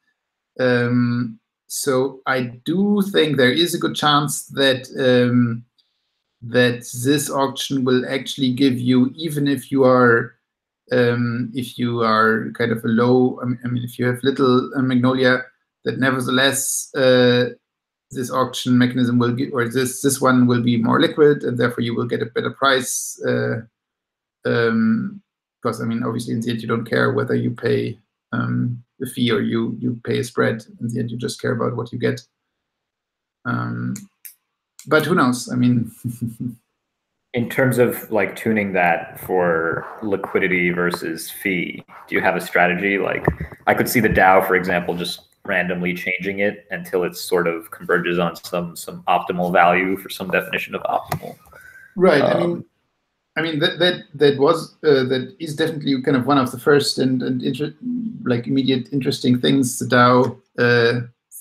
So I do think there is a good chance that that this auction will actually give you, even if you are kind of a low, I mean, if you have little Magnolia, that nevertheless this auction mechanism will give, or this one will be more liquid, and therefore you will get a better price. Because I mean, obviously in the end you don't care whether you pay the fee or you pay a spread. In the end, you just care about what you get. But who knows? I mean, in terms of like tuning that for liquidity versus fee, do you have a strategy? Like, I could see the DAO, for example, just randomly changing it until it sort of converges on some optimal value for some definition of optimal. Right. I mean that is definitely kind of one of the first and like immediate interesting things the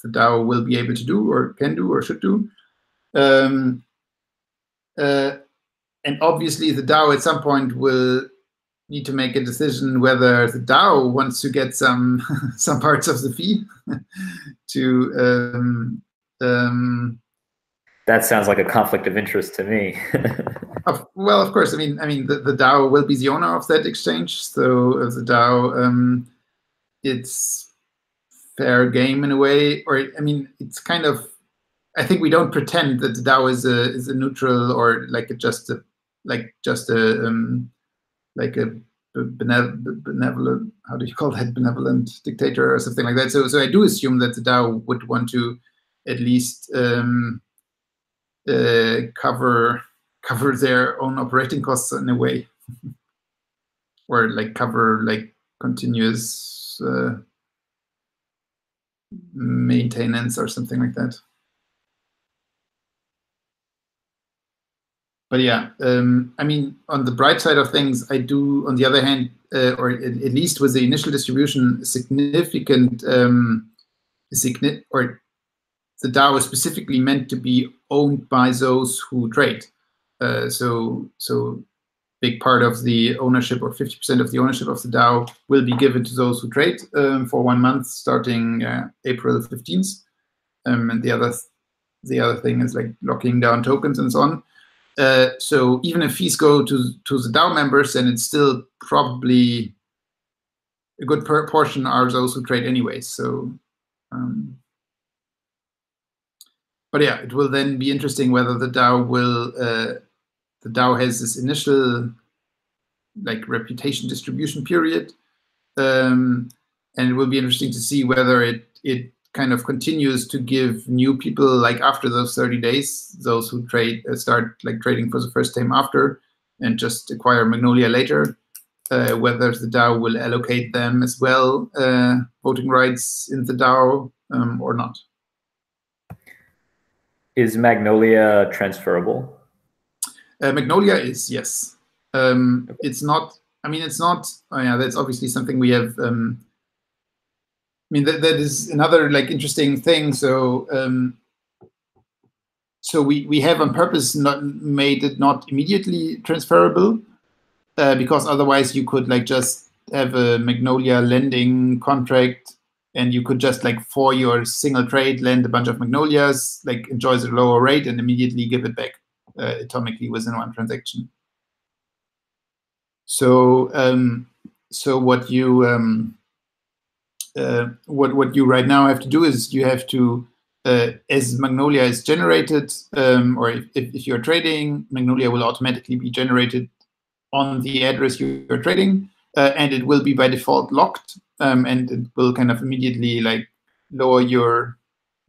DAO will be able to do, or can do, or should do. And obviously the DAO at some point will need to make a decision whether the DAO wants to get some parts of the fee to that sounds like a conflict of interest to me. Well, of course. I mean, the DAO will be the owner of that exchange, so the DAO, it's fair game in a way. Or I mean, it's kind of. I think we don't pretend that the DAO is a neutral, or like just a benevolent. How do you call that? Benevolent dictator or something like that. So I do assume that the DAO would want to at least cover their own operating costs in a way, or like cover like continuous maintenance or something like that. But yeah, I mean, on the bright side of things, I do, on the other hand, or at least with the initial distribution, significant, or the DAO is specifically meant to be owned by those who trade. So big part of the ownership, or 50% of the ownership of the DAO, will be given to those who trade for 1 month starting April 15th. And the other thing is like locking down tokens and so on. So even if fees go to the DAO members, then it's still probably a good portion are those who trade anyway. So, but yeah, it will then be interesting whether the DAO will the DAO has this initial like reputation distribution period, and it will be interesting to see whether it kind of continues to give new people, like after those 30 days, those who start like trading for the first time after and just acquire Magnolia later, whether the DAO will allocate them as well voting rights in the DAO or not. Is Magnolia transferable? Magnolia is, yes. It's not, I mean, it's not, oh yeah, that's obviously something we have, I mean, that is another like interesting thing. So, so we have on purpose not made it not immediately transferable, because otherwise you could like just have a Magnolia lending contract, and you could just like for your single trade lend a bunch of Magnolias, like enjoy the lower rate and immediately give it back atomically within one transaction. So so what you what you right now have to do is you have to as Magnolia is generated, or if you're trading, Magnolia will automatically be generated on the address you're trading, and it will be by default locked, and it will kind of immediately like lower your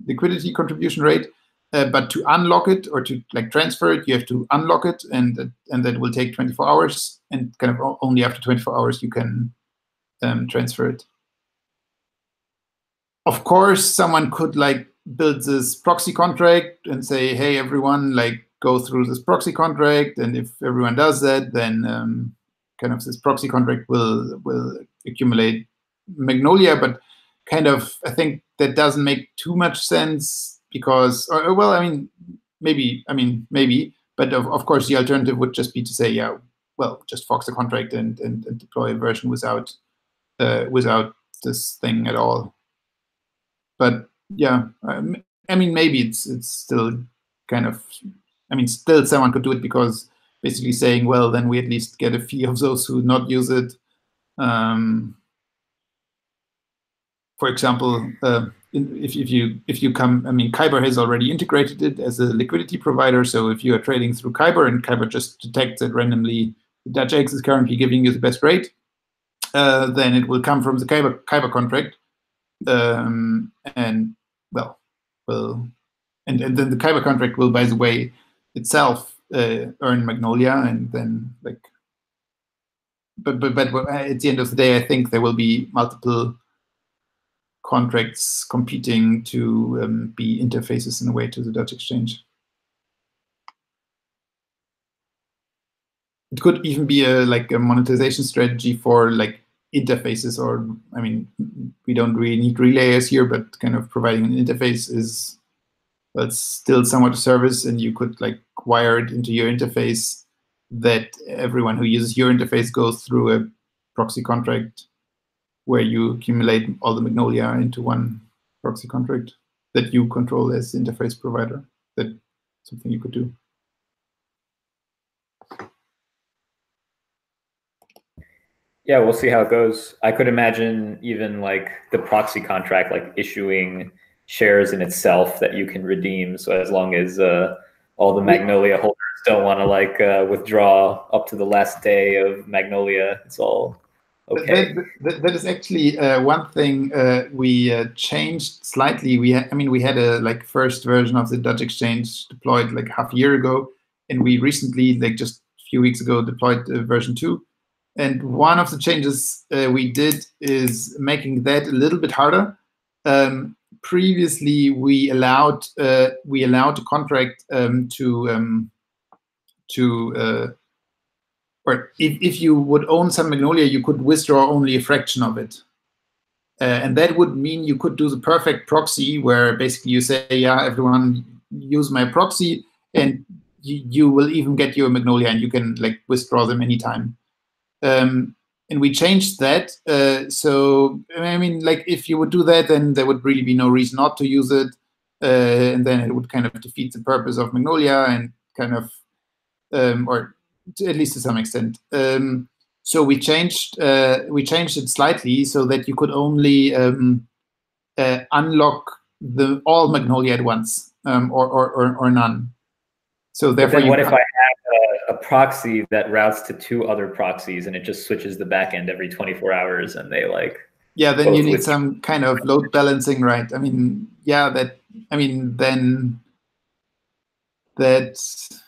liquidity contribution rate. But to unlock it or to like transfer it, you have to unlock it, and that will take 24 hours, and kind of only after 24 hours you can transfer it. Of course, someone could like build this proxy contract and say, hey, everyone, like go through this proxy contract, and if everyone does that, then kind of this proxy contract will accumulate Magnolia. But kind of, I think that doesn't make too much sense because, or, well, I mean, maybe, but of course the alternative would just be to say, yeah, well, just fork the contract and deploy a version without without this thing at all. But yeah, I mean, maybe it's still kind of, I mean, still someone could do it because basically saying, well, then we at least get a fee of those who not use it. For example, if you come, I mean, Kyber has already integrated it as a liquidity provider. So if you are trading through Kyber and Kyber just detects that randomly the DutchX is currently giving you the best rate, then it will come from the Kyber contract. And well, and then the Kyber contract will, by the way, itself earn Magnolia, and then like, but at the end of the day, I think there will be multiple contracts competing to be interfaces in a way to the Dutch exchange. It could even be like a monetization strategy for like interfaces, or I mean, we don't really need relayers here, but kind of providing an interface is, well, it's still somewhat a service, and you could like wire it into your interface that everyone who uses your interface goes through a proxy contract where you accumulate all the Magnolia into one proxy contract that you control as the interface provider. That's something you could do. Yeah, we'll see how it goes. I could imagine even like the proxy contract, like issuing shares in itself that you can redeem. So as long as all the Magnolia holders don't want to like withdraw up to the last day of Magnolia, it's all okay. That is actually one thing we changed slightly. We had a like first version of the Dutch exchange deployed like half a year ago, and we recently, like just a few weeks ago, deployed version 2. And one of the changes we did is making that a little bit harder. Previously, we allowed a contract or if you would own some Magnolia, you could withdraw only a fraction of it. And that would mean you could do the perfect proxy where basically you say, yeah, everyone use my proxy, and you will even get your Magnolia, and you can like withdraw them anytime. And we changed that. So, I mean, like if you would do that, then there would really be no reason not to use it. And then it would kind of defeat the purpose of Magnolia and kind of, or at least to some extent. So we changed it slightly so that you could only unlock all Magnolia at once, or none. So therefore, what if I have a proxy that routes to 2 other proxies, and it just switches the backend every 24 hours, and they like. Yeah, then you need some kind of load balancing, right? I mean, yeah, then that's.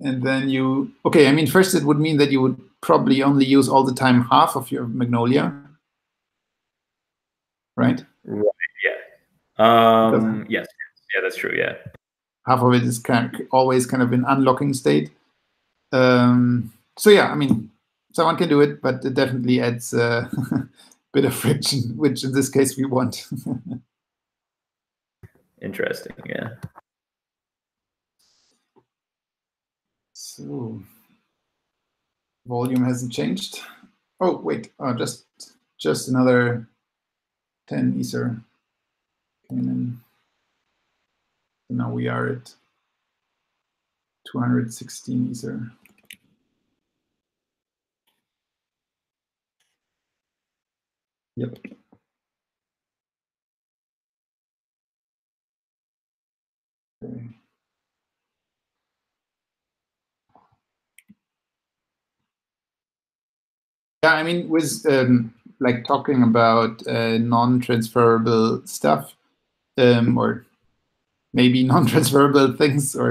And then okay, I mean, first it would mean that you would probably only use all the time half of your Magnolia, right? Right, yeah. Yes, yeah, that's true, yeah. Half of it is always kind of in unlocking state. So yeah, I mean, someone can do it, but it definitely adds a bit of friction, which in this case we want. Interesting, yeah. So volume hasn't changed. Oh wait, just another 10 Ether came in. Now we are at 216 Ether. Yep. Okay. Yeah, I mean, with like talking about non-transferable stuff, or maybe non-transferable things, or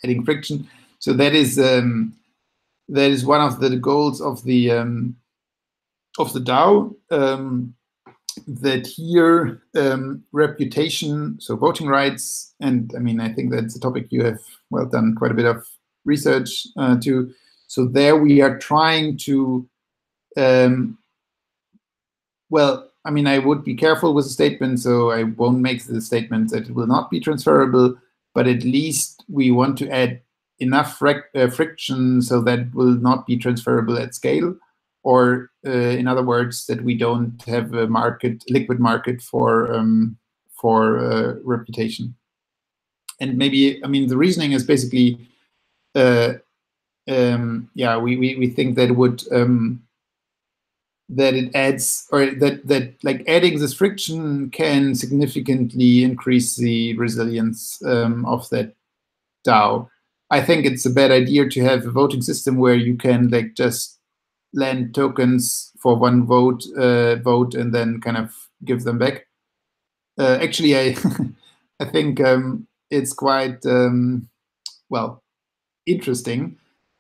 adding friction. So that is one of the goals of the DAO. That here reputation, so voting rights, and I mean, I think that's a topic you have done quite a bit of research to. So there we are trying to, well, I mean, I would be careful with the statement, so I won't make the statement that it will not be transferable, but at least we want to add enough friction so that it will not be transferable at scale, or in other words, that we don't have a liquid market for reputation. And maybe, I mean, the reasoning is basically, yeah, we think that it would that it adds, or that like adding this friction can significantly increase the resilience of that DAO. I think it's a bad idea to have a voting system where you can like just lend tokens for one vote and then kind of give them back. Actually, I I think it's quite well interesting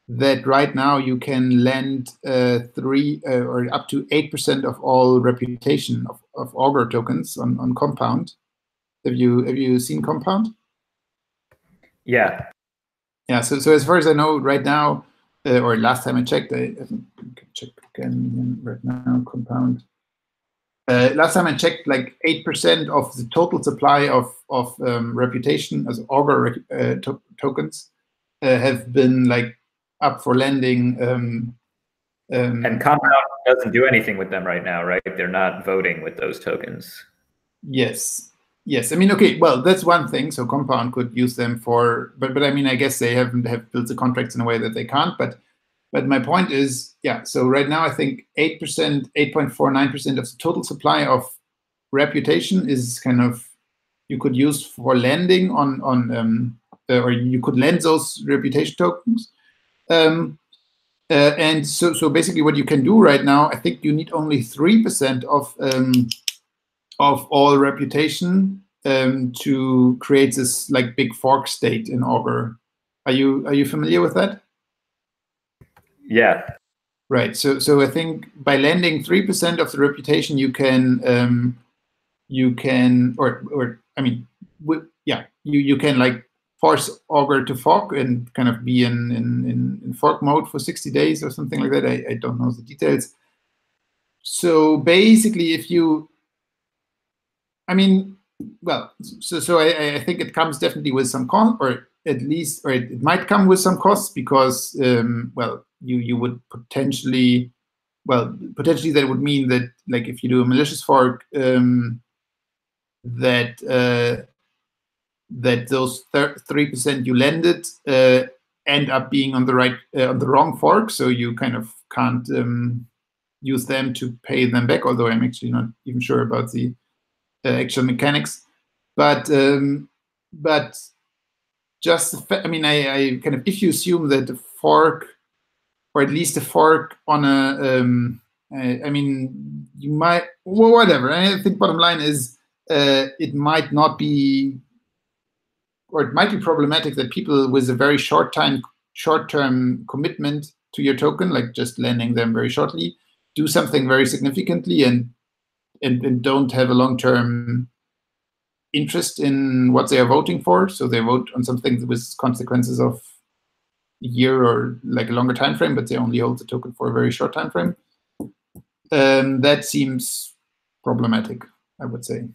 that right now you can lend 3 or up to 8% of all reputation of Augur tokens on Compound. Have you seen Compound? Yeah. Yeah. So as far as I know, right now, or last time I checked, I think I can check again right now. Compound. Last time I checked, like 8% of the total supply of reputation as Augur tokens have been like up for lending. And Compound doesn't do anything with them right now, right? They're not voting with those tokens. Yes. Yes. I mean, okay, well, that's one thing. So Compound could use them for, but I mean, I guess they have built the contracts in a way that they can't. But my point is, yeah, so right now I think 8%, 8.49% of the total supply of reputation is kind of, you could use for lending on or you could lend those reputation tokens. And so basically what you can do right now, I think you need only 3% of all reputation to create this like big fork state in Augur. Are you familiar with that? Yeah. Right. So I think by lending 3% of the reputation, you can or I mean, yeah, you can like force Augur to fork and kind of be in fork mode for 60 days or something like that. I don't know the details. So basically, if you, I mean, well, so I think it comes definitely with some cost, or at least, or it might come with some costs because, well, you would potentially that would mean that like if you do a malicious fork, that those 3% you lended end up being on the wrong fork, so you kind of can't use them to pay them back. Although I'm actually not even sure about the actual mechanics, but just, I mean, I kind of, if you assume that the fork, or at least a fork on a, I mean, you might, well, whatever. I think bottom line is it might not be, or it might be problematic that people with a very short-term commitment to your token, like just lending them very shortly, do something very significantly and don't have a long-term interest in what they are voting for. So they vote on something with consequences of a year or like a longer time frame, but they only hold the token for a very short time frame. That seems problematic, I would say.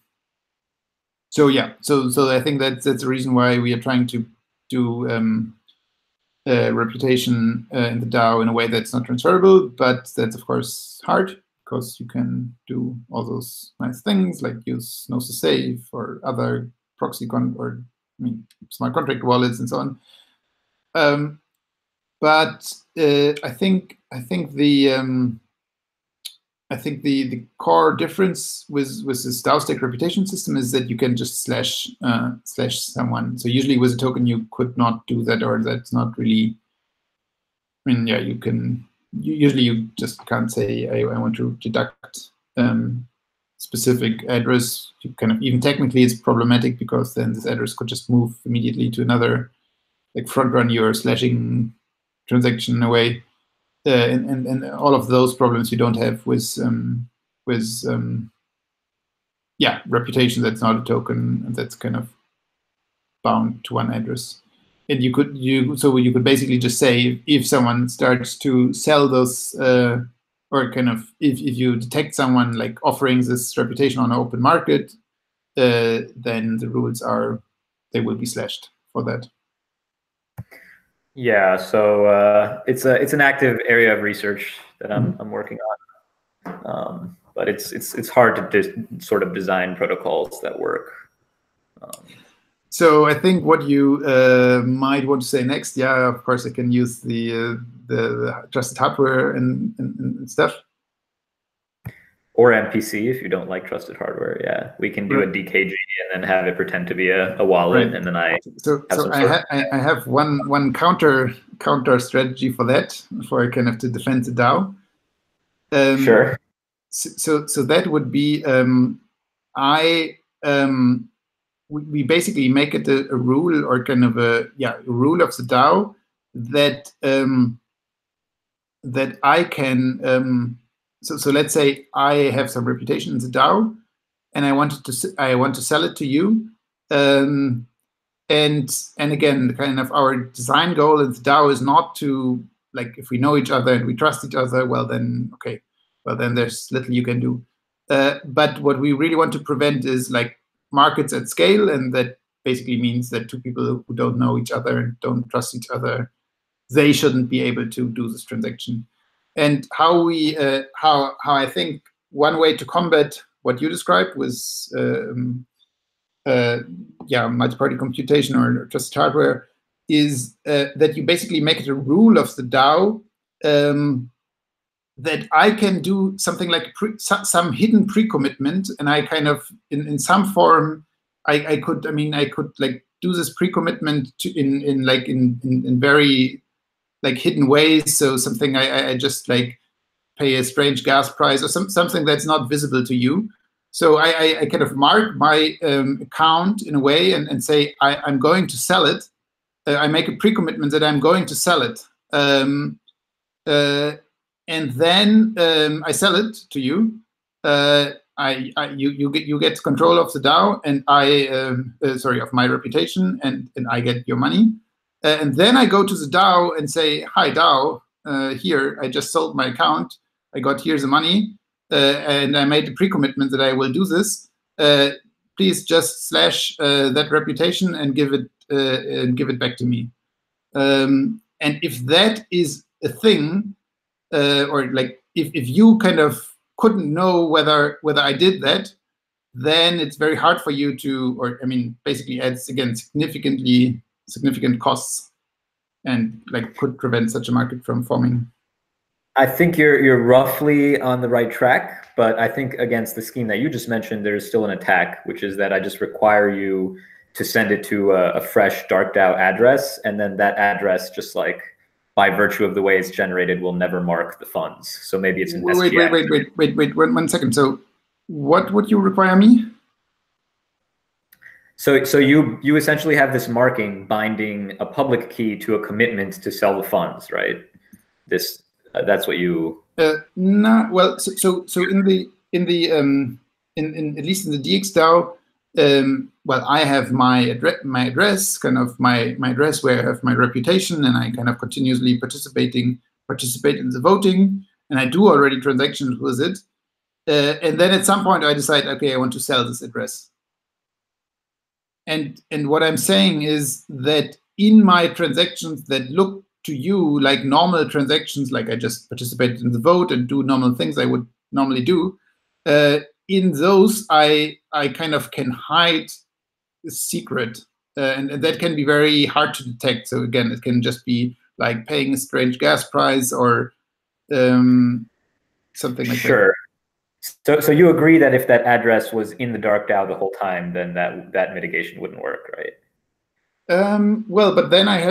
So yeah, so I think that's the reason why we are trying to do reputation in the DAO in a way that's not transferable, but that's of course hard because you can do all those nice things like use Gnosis Safe or other proxy smart contract wallets and so on. But I think the core difference with this DAO stake reputation system is that you can just slash someone. So usually with a token you could not do that, or that's not really. I mean, yeah, you can. Usually you just can't say I want to deduct specific address. You kind of, even technically it's problematic because then this address could just move immediately to another, like front run your slashing transaction in a way. And all of those problems you don't have with reputation that's not a token and that's kind of bound to one address. And you could basically just say if someone starts to sell those or kind of if you detect someone like offering this reputation on an open market, then the rules are they will be slashed for that. Yeah, so it's an active area of research that I'm working on, but it's hard to sort of design protocols that work. So I think what you might want to say next, yeah, of course I can use the trusted hardware and stuff. Or MPC if you don't like trusted hardware. Yeah, we can do a DKG and then have it pretend to be a wallet, and then I have one counter strategy for that, for kind of to defend the DAO. Sure. So that would be we basically make it a rule, or kind of a rule of the DAO that that I can. So let's say I have some reputation in the DAO, and I want to sell it to you, and again, kind of our design goal in the DAO is not to, like, if we know each other and we trust each other, well then okay, well then there's little you can do. But what we really want to prevent is like markets at scale, and that basically means that two people who don't know each other and don't trust each other, they shouldn't be able to do this transaction. And how I think one way to combat what you described was multi-party computation or trusted hardware is that you basically make it a rule of the DAO that I can do something like some hidden pre-commitment, and I kind of in some form I could like do this pre-commitment in very like hidden ways. So something I just like pay a strange gas price or something that's not visible to you. So I kind of mark my account in a way and say I'm going to sell it. I make a pre-commitment that I'm going to sell it, and then I sell it to you. You get control of the DAO, and of my reputation, and I get your money. And then I go to the DAO and say, hi DAO, here, I just sold my account. Here's the money, and I made a pre-commitment that I will do this. Please just slash that reputation and give it back to me. And if that is a thing, or like if you kind of couldn't know whether I did that, then it's very hard for you to, or I mean, basically adds again significant costs, and like could prevent such a market from forming. I think you're roughly on the right track, but I think against the scheme that you just mentioned, there's still an attack, which is that I just require you to send it to a fresh dark DAO address, and then that address, just like by virtue of the way it's generated, will never mark the funds. So maybe it's an wait, 1 second. So what would you require me? So you essentially have this marking binding a public key to a commitment to sell the funds, right? This that's what you. No, well, so in at least in the DXDAO, well, I have my address, kind of my address where I have my reputation, and I kind of continuously participate in the voting, and I do already transactions with it. And then at some point I decide, okay, I want to sell this address. And what I'm saying is that in my transactions that look to you like normal transactions, like I just participated in the vote and do normal things I would normally do, in those I kind of can hide a secret, and that can be very hard to detect. So again, it can just be like paying a strange gas price or something like sure. that. So you agree that if that address was in the dark DAO the whole time, then that mitigation wouldn't work, right? Well, but then I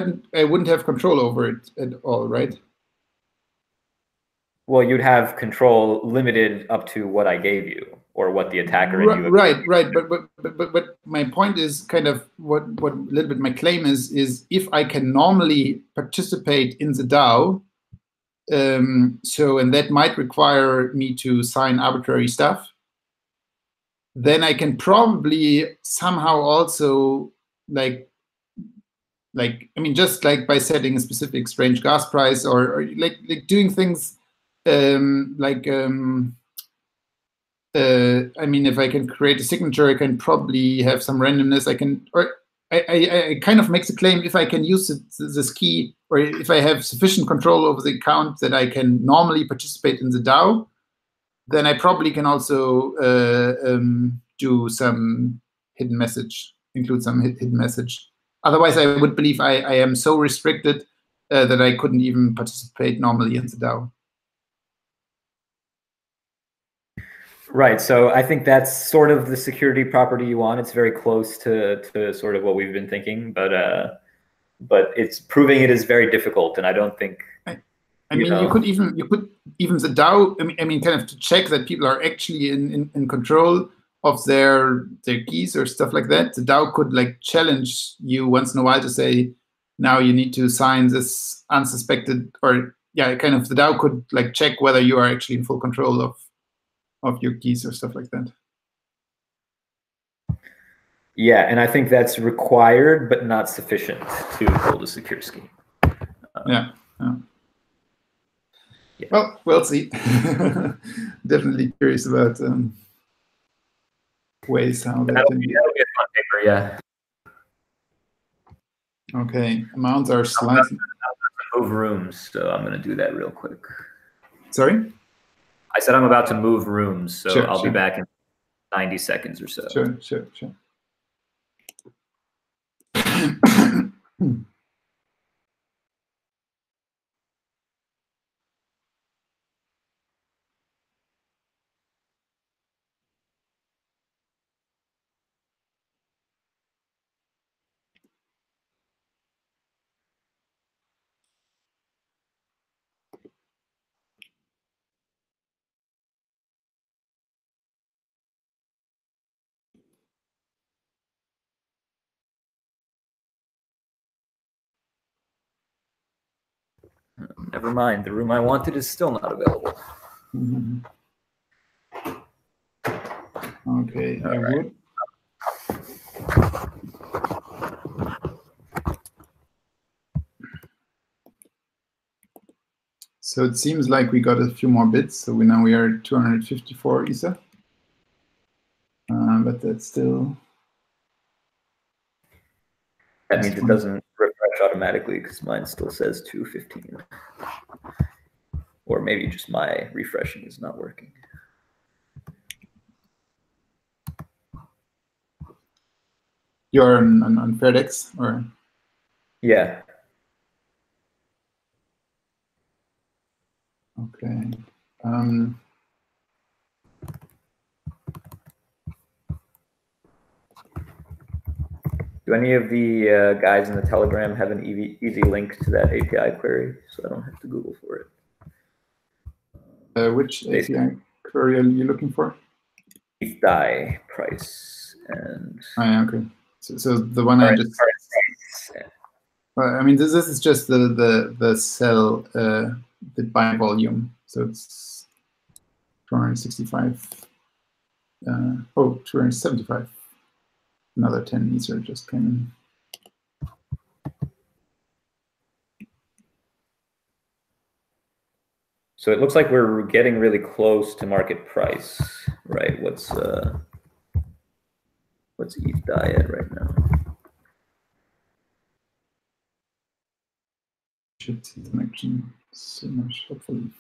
wouldn't have control over it at all, right? Well, you'd have control limited up to what I gave you, or what the attacker right. But my point is kind of what a little bit my claim is if I can normally participate in the DAO, and that might require me to sign arbitrary stuff, then I can probably somehow also I mean, just like by setting a specific strange gas price or like doing things I mean, if I can create a signature, I can probably have some randomness. I kind of makes a claim if I can use this key, or if I have sufficient control over the account that I can normally participate in the DAO, then I probably can also do some hidden message, include some hidden message. Otherwise, I would believe I am so restricted that I couldn't even participate normally in the DAO. Right. So I think that's sort of the security property you want. It's very close to sort of what we've been thinking, but it's proving it is very difficult, and I don't think. I mean, you could even the DAO. I mean, kind of to check that people are actually in control of their keys or stuff like that. The DAO could like challenge you once in a while to say, now you need to sign this unsuspected, or yeah, kind of the DAO could like check whether you are actually in full control of your keys or stuff like that. Yeah, and I think that's required, but not sufficient to hold a secure scheme. Yeah. Well, we'll see. Definitely curious about ways how that can be. That'll be a fun paper, yeah. Okay, amounts are slightly. Move rooms, so I'm going to do that real quick. Sorry? I said I'm about to move rooms, so sure, I'll be back in 90 seconds or so. Sure. Never mind, the room I wanted is still not available. Okay, I would. So it seems like we got a few more bits. So we are at 254 ESA, but that's still. That means it doesn't refresh automatically because mine still says 215. Or maybe just my refreshing is not working. You're on FedEx, or? Yeah. Okay. Do any of the guys in the Telegram have an easy link to that API query, so I don't have to Google for it? Which API query are you looking for? ETH DAI price and. Oh, yeah, okay. So the one I just. I mean, this is just the cell, the buy volume. So it's 265. 275. Another 10 Ether just came in. So it looks like we're getting really close to market price, right? What's ETH DAI at right now? Should see the connection so much, hopefully.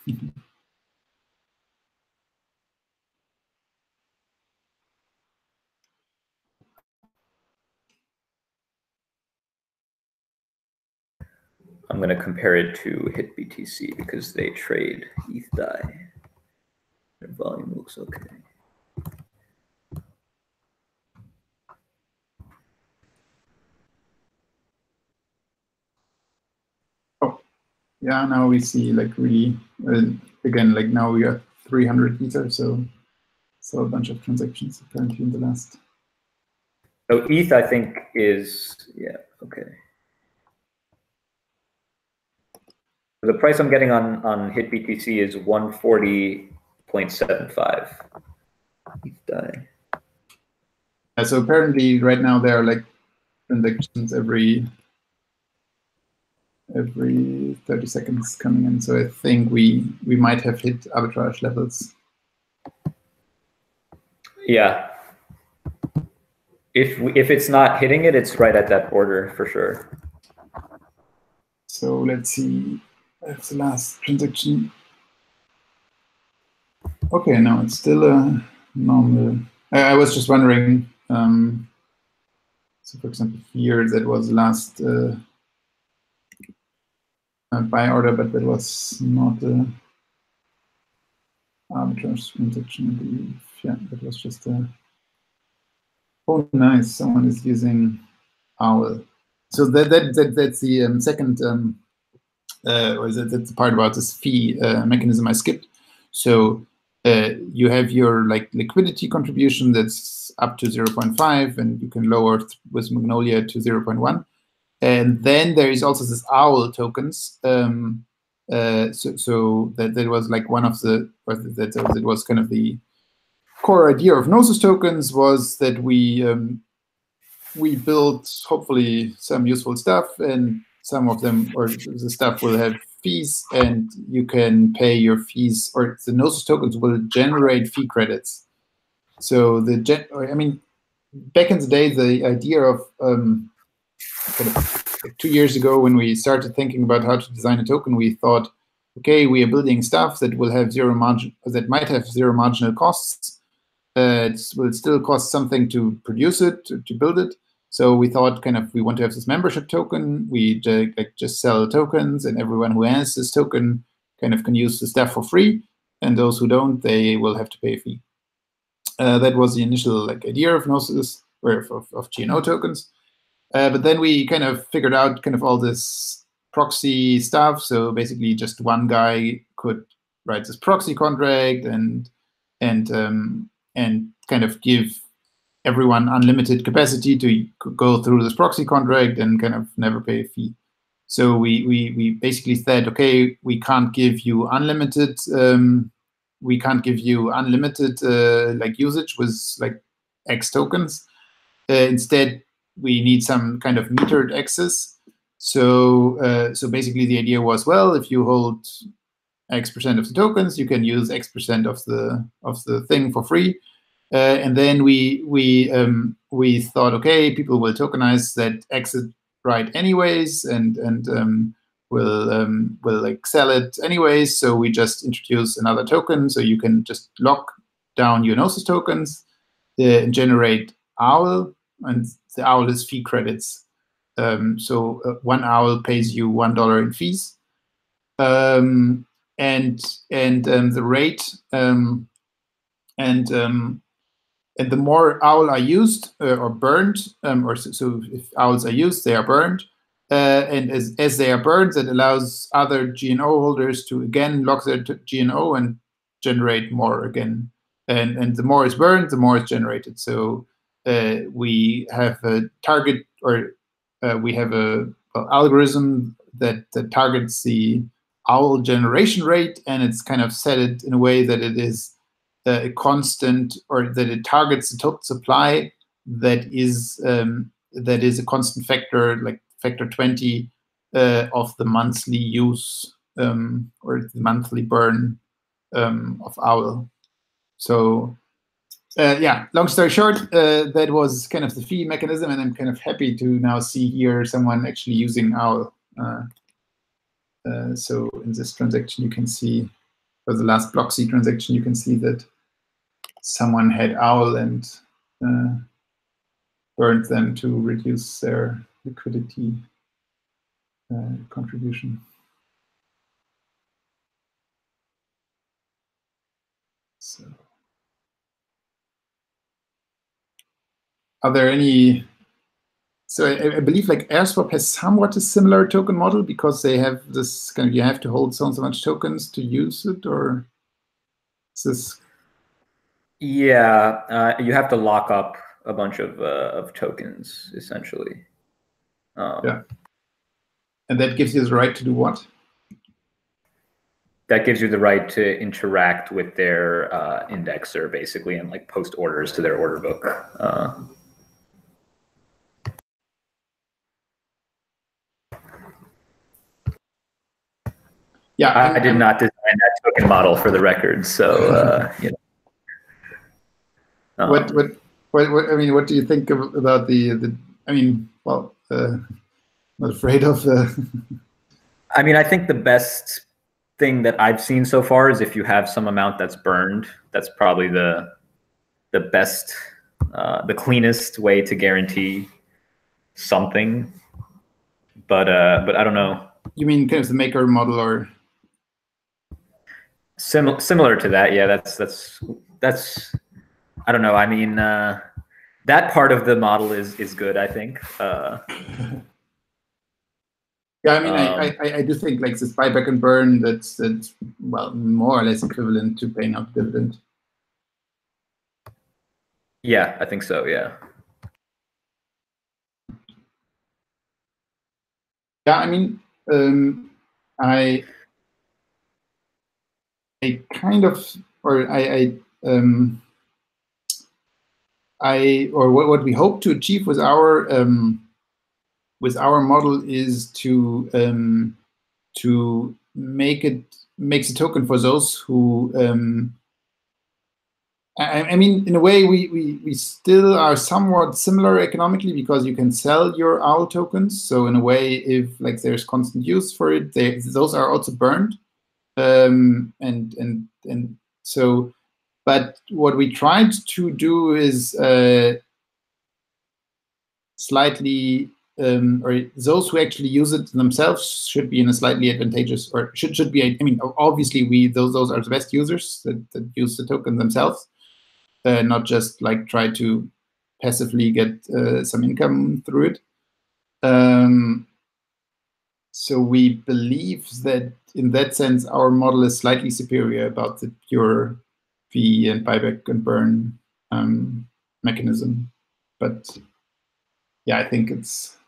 I'm going to compare it to HitBTC because they trade ETH DAI. Their volume looks okay. Oh, yeah, now we see like really, again, like now we are 300 Ether, so a bunch of transactions apparently in the last. So ETH, I think, is, yeah, okay. The price I'm getting on HitBTC is 140.75 ETH DAI. So apparently right now there are like transactions every 30 seconds coming in. So I think we might have hit arbitrage levels. Yeah. If it's not hitting it, it's right at that border for sure. So let's see. That's the last transaction. Okay, no, it's still a normal. I was just wondering. So for example, here that was the last buy order, but that was not a arbitrage transaction, I believe. Yeah, that was just a. Oh, nice! Someone is using OWL. So that's the second. Or that's the part about this fee mechanism I skipped. So you have your like liquidity contribution that's up to 0.5, and you can lower with Magnolia to 0.1. And then there is also this OWL tokens. So that was like one of the, or that was kind of the core idea of Gnosis tokens, was that we built hopefully some useful stuff, and some of them, or the stuff, will have fees, and you can pay your fees, or the Gnosis tokens will generate fee credits. So I mean, back in the day, the idea of kind of like 2 years ago, when we started thinking about how to design a token, we thought, okay, we are building stuff that will have zero margin, that might have zero marginal costs. It will still cost something to produce it, to build it. So we thought, kind of, we want to have this membership token. We just sell tokens, and everyone who has this token kind of can use the stuff for free. And those who don't, they will have to pay a fee. That was the initial like idea of Gnosis, or of GNO tokens. But then we kind of figured out kind of all this proxy stuff. So basically, just one guy could write this proxy contract and kind of give everyone unlimited capacity to go through this proxy contract and kind of never pay a fee. So we basically said, okay, we can't give you unlimited like usage with like X tokens. Instead, we need some kind of metered access. So basically the idea was, well, if you hold X% of the tokens, you can use X% of the thing for free. And then we thought, okay, people will tokenize that exit right anyways, and will like sell it anyways. So we just introduce another token, so you can just lock down your Gnosis tokens and generate OWL, and the OWL is fee credits. So one OWL pays you $1 in fees. And the rate and the more OWL are used or burned, or so if OWLs are used, they are burned. And as they are burned, that allows other GNO holders to again lock their GNO and generate more again. And the more is burned, the more is generated. So we have a target, or we have a algorithm that targets the OWL generation rate, and it's kind of set it in a way that it is a constant, or that it targets the total supply that is a constant factor, like factor 20 of the monthly use or the monthly burn of OWL. So yeah, long story short, that was kind of the fee mechanism, and I'm kind of happy to now see here someone actually using OWL. So in this transaction, you can see, for the last block C transaction, you can see that someone had OWL and burned them to reduce their liquidity contribution. So, are there any? So I believe like AirSwap has somewhat a similar token model, because they have this kind of, you have to hold so and so much tokens to use it, or is this? Yeah, you have to lock up a bunch of tokens essentially. Yeah, and that gives you the right to do what? That gives you the right to interact with their indexer basically, and like post orders to their order book. Yeah, I did not design that token model, for the record. So you know. What I mean, what do you think about the? I mean, well, not afraid of. I mean, I think the best thing that I've seen so far is if you have some amount that's burned, that's probably the best, the cleanest way to guarantee something. But I don't know. You mean kind of the maker model, or? Similar to that, yeah. That's. I don't know. I mean, that part of the model is good, I think. Yeah, I mean, I do think like this buyback and burn, that's well, more or less equivalent to paying out dividend. Yeah, I think so. Yeah. Yeah, I mean, I kind of, or or what we hope to achieve with our model is to make the token for those who I mean, in a way, we still are somewhat similar economically, because you can sell your OWL tokens. So in a way, if like there's constant use for it, those are also burned. And so, but what we tried to do is slightly, or those who actually use it themselves should be in a slightly advantageous, or should be. I mean, obviously, those are the best users that use the token themselves. Not just like try to passively get some income through it. So we believe that in that sense, our model is slightly superior about the pure fee and buyback and burn mechanism. But yeah, I think it's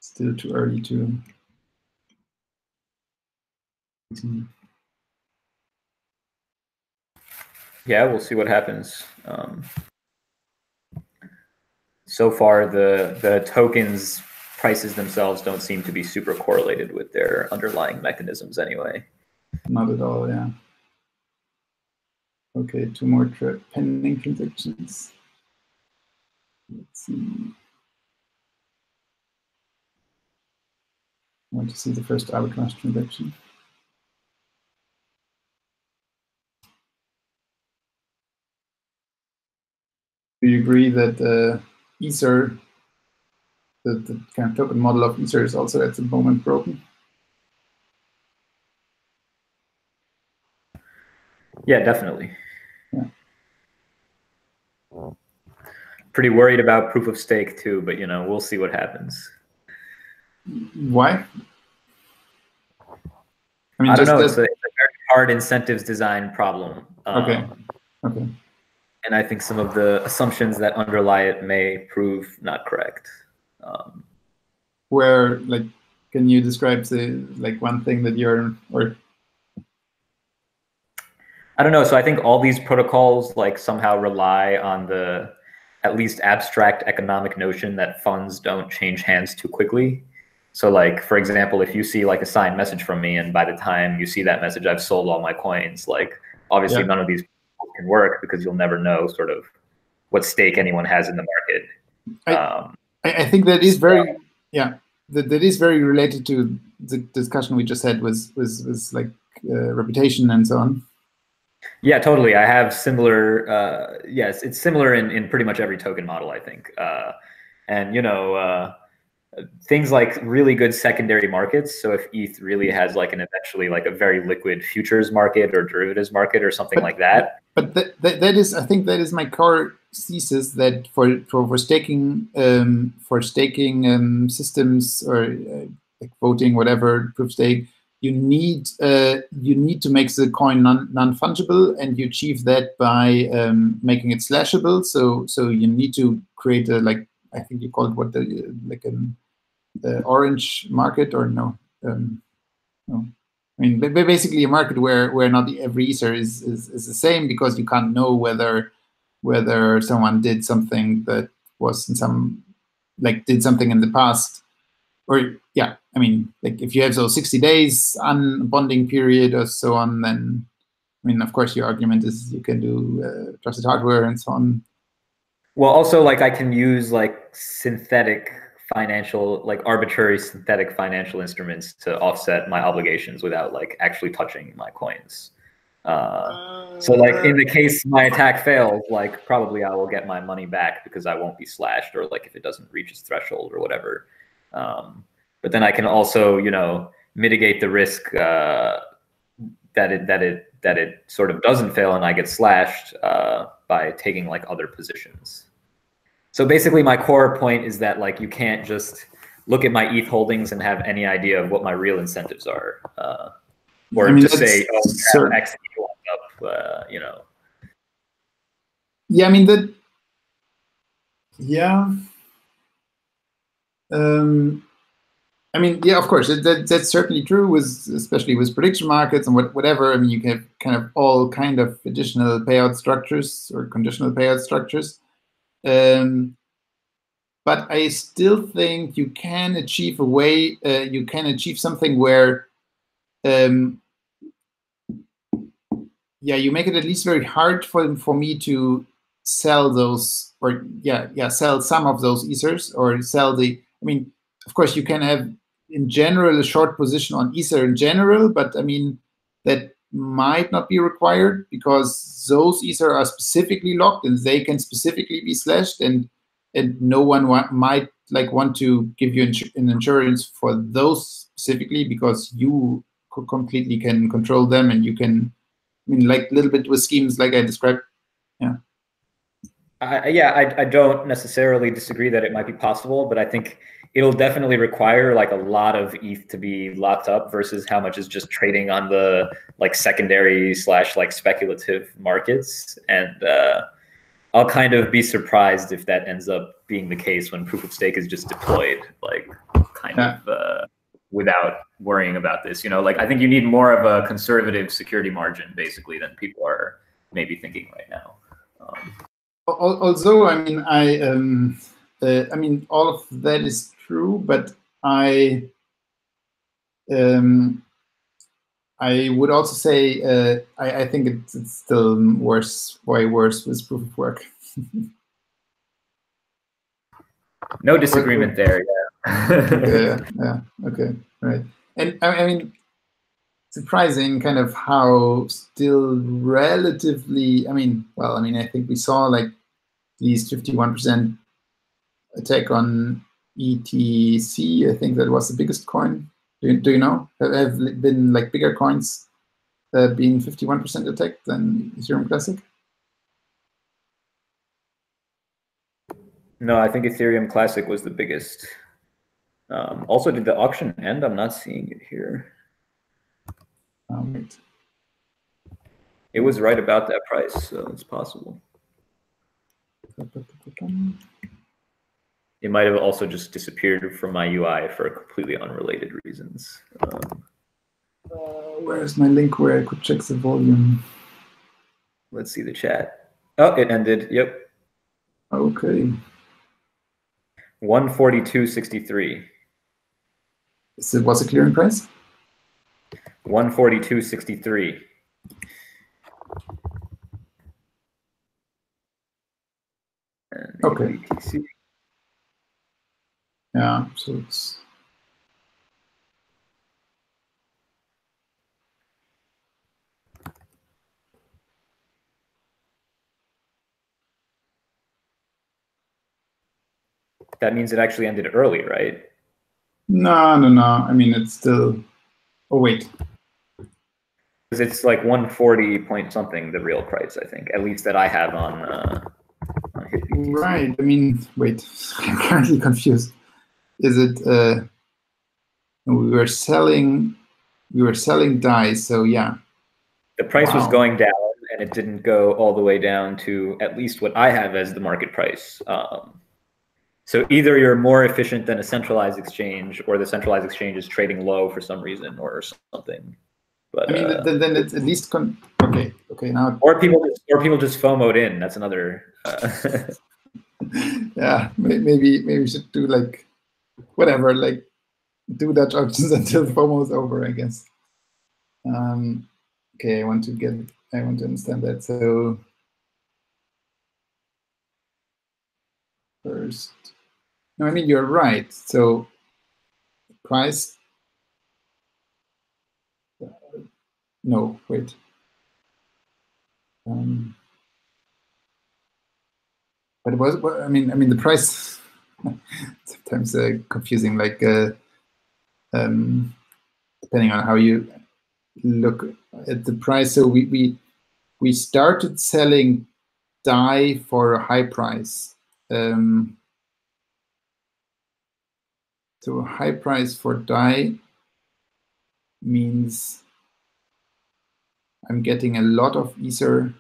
still too early to continue. Yeah, we'll see what happens. So far, the tokens prices themselves don't seem to be super correlated with their underlying mechanisms anyway. Not at all, yeah. Okay, two more pending transactions. Let's see. I want to see the first arbitrage transaction. Do you agree that Ether, the kind of token model of Ether, is also at the moment broken? Yeah, definitely. Yeah. Pretty worried about proof of stake too, but we'll see what happens. Why? I mean, I don't know. It's a very hard incentives design problem. Okay. And I think some of the assumptions that underlie it may prove not correct. Where, like, can you describe one thing that you're, or? I don't know. So I think all these protocols somehow rely on the at least abstract economic notion that funds don't change hands too quickly. So for example, if you see a signed message from me, and by the time you see that message, I've sold all my coins, obviously none of these can work because you'll never know sort of what stake anyone has in the market. I think that is very, that is very related to the discussion we just had was reputation and so on. Yeah, totally. I have similar, yes, it's similar in pretty much every token model, I think. And, things like really good secondary markets. So if ETH really has eventually a very liquid futures market or derivatives market or something like that. But that is, I think that is my core thesis, that for staking systems or voting, whatever, proof stake, you need to make the coin non-fungible, and you achieve that by making it slashable. So you need to create a I think you call it an orange market, or no? No. I mean, basically a market where not every Ether is the same, because you can't know whether someone did something that was in some did something in the past, or I mean, if you have those 60 days unbonding period or so on, then I mean, of course, your argument is you can do trusted hardware and so on. Well, also I can use synthetic financial, arbitrary synthetic financial instruments to offset my obligations without actually touching my coins. So in the case my attack fails, probably I will get my money back because I won't be slashed, or if it doesn't reach its threshold or whatever. But then I can also, mitigate the risk that it sort of doesn't fail and I get slashed by taking other positions. So basically, my core point is that you can't just look at my ETH holdings and have any idea of what my real incentives are, or just say, oh, X up, Yeah, I mean that. Yeah. I mean, yeah, of course, that's certainly true, especially with prediction markets and whatever. I mean, you can have kind of all kind of additional payout structures or conditional payout structures. But I still think you can achieve you can achieve something where, you make it at least very hard for me to sell those, or sell some of those Ethers, or sell the. I mean, of course, you can have in general a short position on Ether in general, but I mean that might not be required, because those Ether are specifically locked and they can specifically be slashed, and no one might want to give you an insurance for those specifically, because you completely can control them, and you can, I mean, a little bit with schemes like I described. Yeah. I don't necessarily disagree that it might be possible, but I think it'll definitely require a lot of ETH to be locked up versus how much is just trading on the secondary / speculative markets. And I'll kind of be surprised if that ends up being the case when proof of stake is just deployed, without worrying about this. I think you need more of a conservative security margin, basically, than people are maybe thinking right now. Although, I mean, I mean, all of that is true, but I would also say I think it's still way worse with proof of work. No disagreement there. Yeah. Okay. Right. And I mean, surprising kind of how still relatively. I mean, well, I mean, I think we saw at least 51% attack on ETC. I think that was the biggest coin. Do you know? Have been bigger coins being 51% attacked than Ethereum Classic? No, I think Ethereum Classic was the biggest. Also, did the auction end? I'm not seeing it here. Wait. It was right about that price, so it's possible. It might have also just disappeared from my UI for completely unrelated reasons. Where's my link where I could check the volume? Let's see the chat. Oh, it ended. Yep. Okay. 142.63. So what's the clearing price? 142.63. Okay. BTC. Yeah, so it's That means it actually ended early, right? no. I mean, it's still. Oh wait. Because it's like 140 point something, the real price, I think, at least that I have on HitBTC. Right. I mean, wait. I'm currently confused. Is it? We were selling DAI. So yeah. The price was Wow. going down, and it didn't go all the way down to at least what I have as the market price. So either you're more efficient than a centralized exchange, or the centralized exchange is trading low for some reason or something. But I mean, then it's at least okay. Now. Or people just FOMO'd in. That's another. Yeah, maybe we should do like whatever, like do Dutch auctions until FOMO is over, I guess. Okay, I want to understand that. So first, no, I mean, you're right. So price, no, wait. But it was, I mean, the price sometimes confusing, like depending on how you look at the price. So we started selling DAI for a high price. So a high price for DAI means I'm getting a lot of Ether.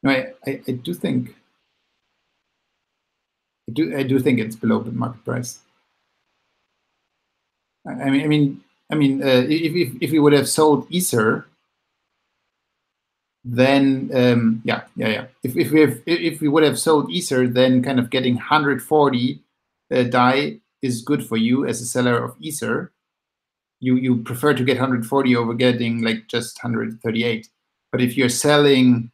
No, I do think I do think it's below the market price. I mean, if we would have sold Ether, then yeah. If we would have sold Ether, then kind of getting 140 DAI is good for you as a seller of Ether. You prefer to get 140 over getting like just 138. But if you're selling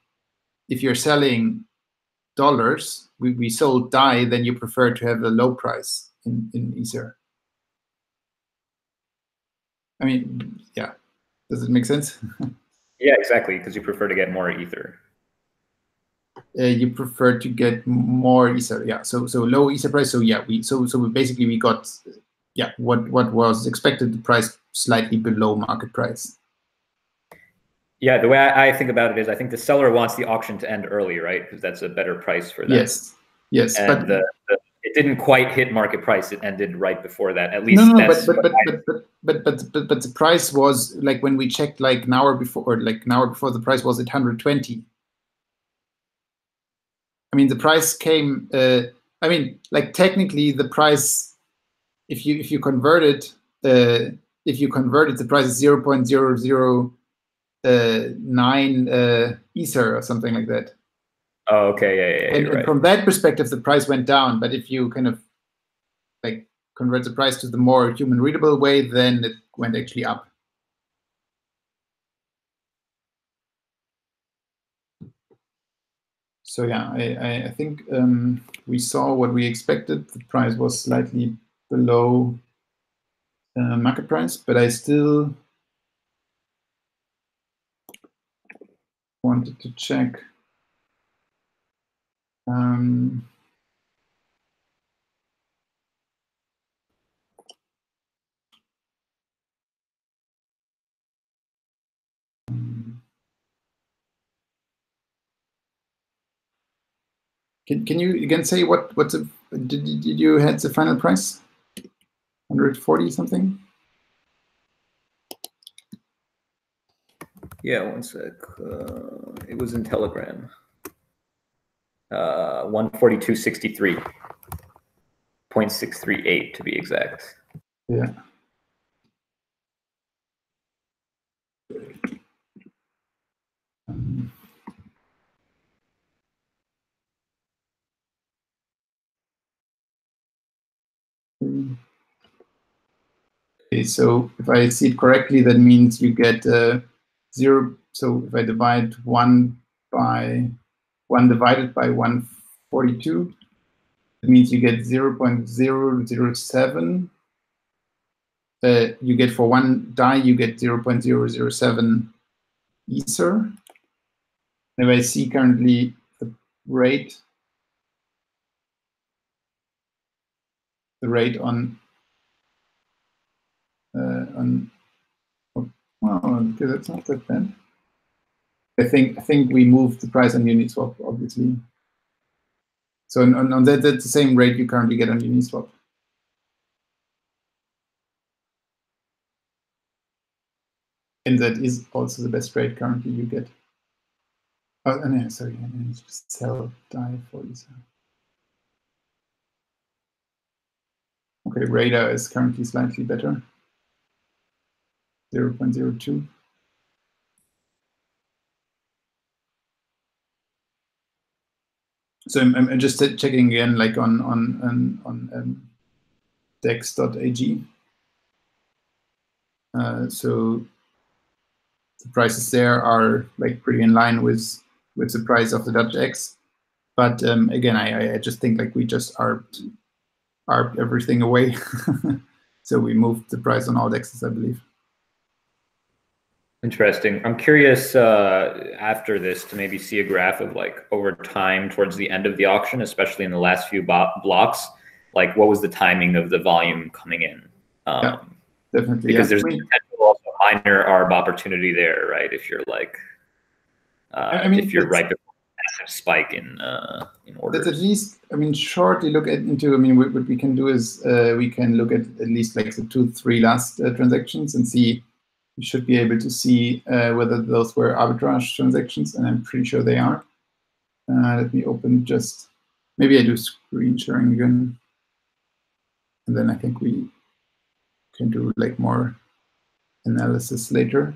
dollars, we sold DAI, then you prefer to have a low price in Ether. I mean, yeah. Does it make sense? Yeah, exactly, because you prefer to get more Ether. You prefer to get more Ether, yeah. So low Ether price. So yeah, we basically got what was expected, the price slightly below market price. Yeah, the way I think about it is, I think the seller wants the auction to end early, right? Because that's a better price for them. Yes, and but it didn't quite hit market price. It ended right before that. At least no, that's but the price was like when we checked like an hour before, the price was at 120. I mean, the price came. I mean, like technically, the price, if you convert it, the price is 0.0009 Ether or something like that. Oh, okay, yeah, And right. from that perspective, the price went down. But if you kind of like convert the price to the more human readable way, then it went actually up. So yeah, I think we saw what we expected. The price was slightly below market price, but I still wanted to check. Can you again say what's a, did you had the final price? 140 something? Yeah, one sec. It was in Telegram. 142.63. 0.638 to be exact. Yeah. Okay, so if I see it correctly, that means you get 0. So if I divide 1 divided by 142, it means you get 0.007. You get for 1 DAI, you get 0.007 Ether. If I see currently the rate on well, okay, that's not that bad. I think we moved the price on Uniswap, obviously. So on that's the same rate you currently get on Uniswap. And that is also the best rate currently you get. Oh, no, sorry, I mean, just sell DAI for Ether. Okay, Radar is currently slightly better, 0.02. So I'm just checking again, like on dex.ag. So the prices there are like pretty in line with the price of the DutchX. But again, I just think like we just arbed everything away. So we moved the price on all dexes, I believe. Interesting. I'm curious after this to maybe see a graph of like over time towards the end of the auction, especially in the last few blocks. Like what was the timing of the volume coming in? Yeah, definitely. Because there's potential also minor ARB opportunity there, right? If you're like, I mean, if you're right before a massive spike in orders. That's at least, I mean, shortly look into. I mean, what we can do is we can look at least like the 2-3 last transactions and see. We should be able to see whether those were arbitrage transactions, and I'm pretty sure they are. Let me open just, maybe I do screen sharing again. And then I think we can do like more analysis later.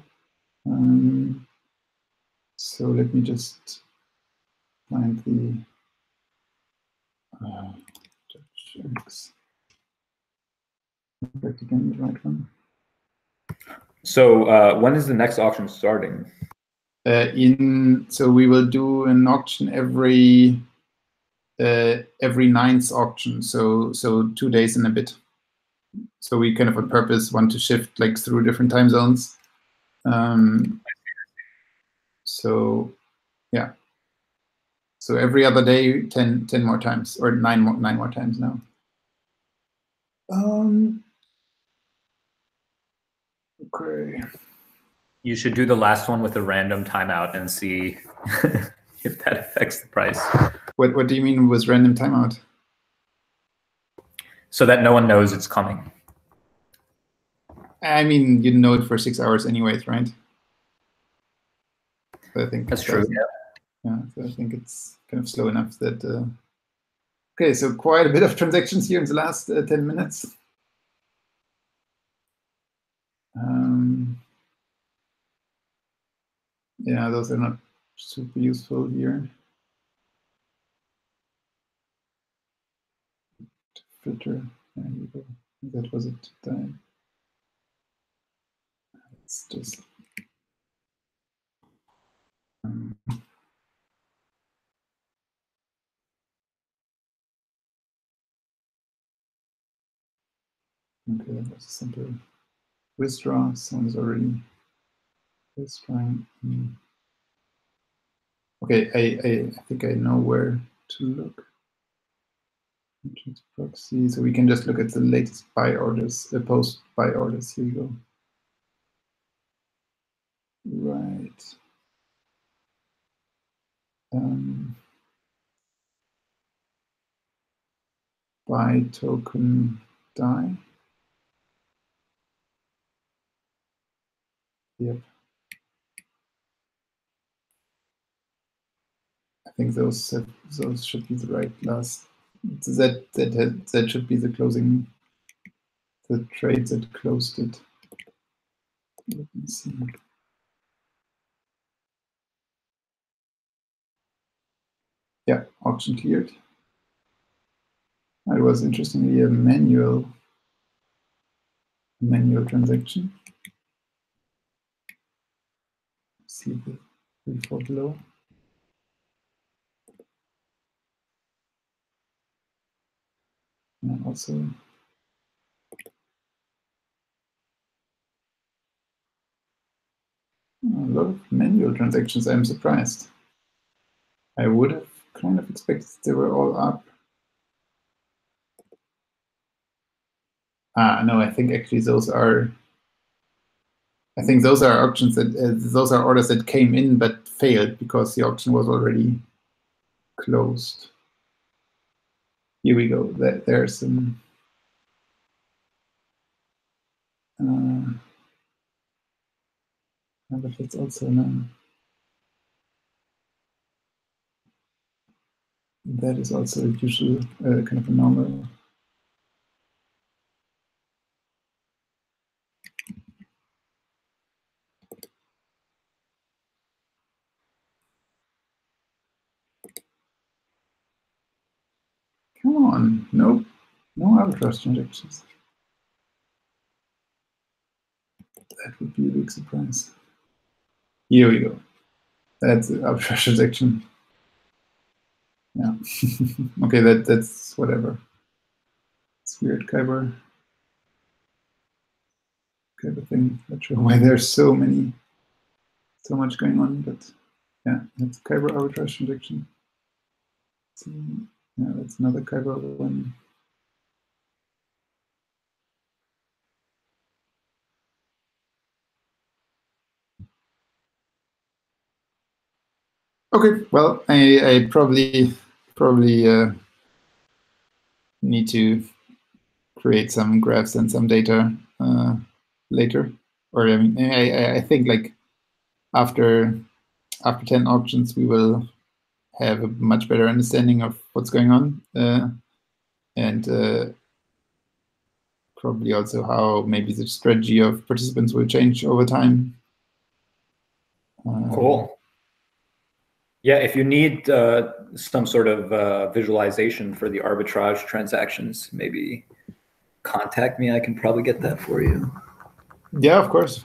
So let me just find the DutchX. Back again, the right one. So when is the next auction starting? So we will do an auction every 9th auction, so 2 days and a bit. So we kind of on purpose want to shift like through different time zones. So yeah. So every other day, 10 more times, or 9 more times now. Okay. You should do the last one with a random timeout and see if that affects the price. What do you mean with random timeout? So that no one knows it's coming. I mean, you know it for 6 hours anyways, right? So I think that's true. Yeah. So I think it's kind of slow enough that. Okay, so quite a bit of transactions here in the last 10 minutes. Yeah, those are not super useful here. Filter. There you go. That was it. Let's just. Okay, that was a simple withdraw. Someone's already withdrawing. Okay, I think I know where to look. Proxy. So we can just look at the latest buy orders, post buy orders. Here you go. Right. buy token DAI. Yep. I think those should be the right last. That should be the closing, the trade that closed it. Let me see. Yeah, auction cleared. It was interestingly a manual transaction. See the before below. And also a lot of manual transactions. I'm surprised. I would have kind of expected they were all up. No, I think actually those are. I think those are auctions that those are orders that came in but failed because the auction was already closed. Here we go. There's some. But it's also no. That is also usual kind of a normal. Come on, nope, no arbitrage transactions. That would be a big surprise. Here we go. That's the arbitrage transaction. Yeah. Okay, that's whatever. It's weird, Kyber thing. Not sure why there's so much going on, but yeah, that's Kyber arbitrage transaction. Yeah, that's another Kyber one. Okay, well, I probably need to create some graphs and some data later, or I mean, I think like after 10 auctions, we will have a much better understanding of what's going on, and probably also how maybe the strategy of participants will change over time. Cool. Yeah, if you need some sort of visualization for the arbitrage transactions, maybe contact me. I can probably get that for you. Yeah, of course,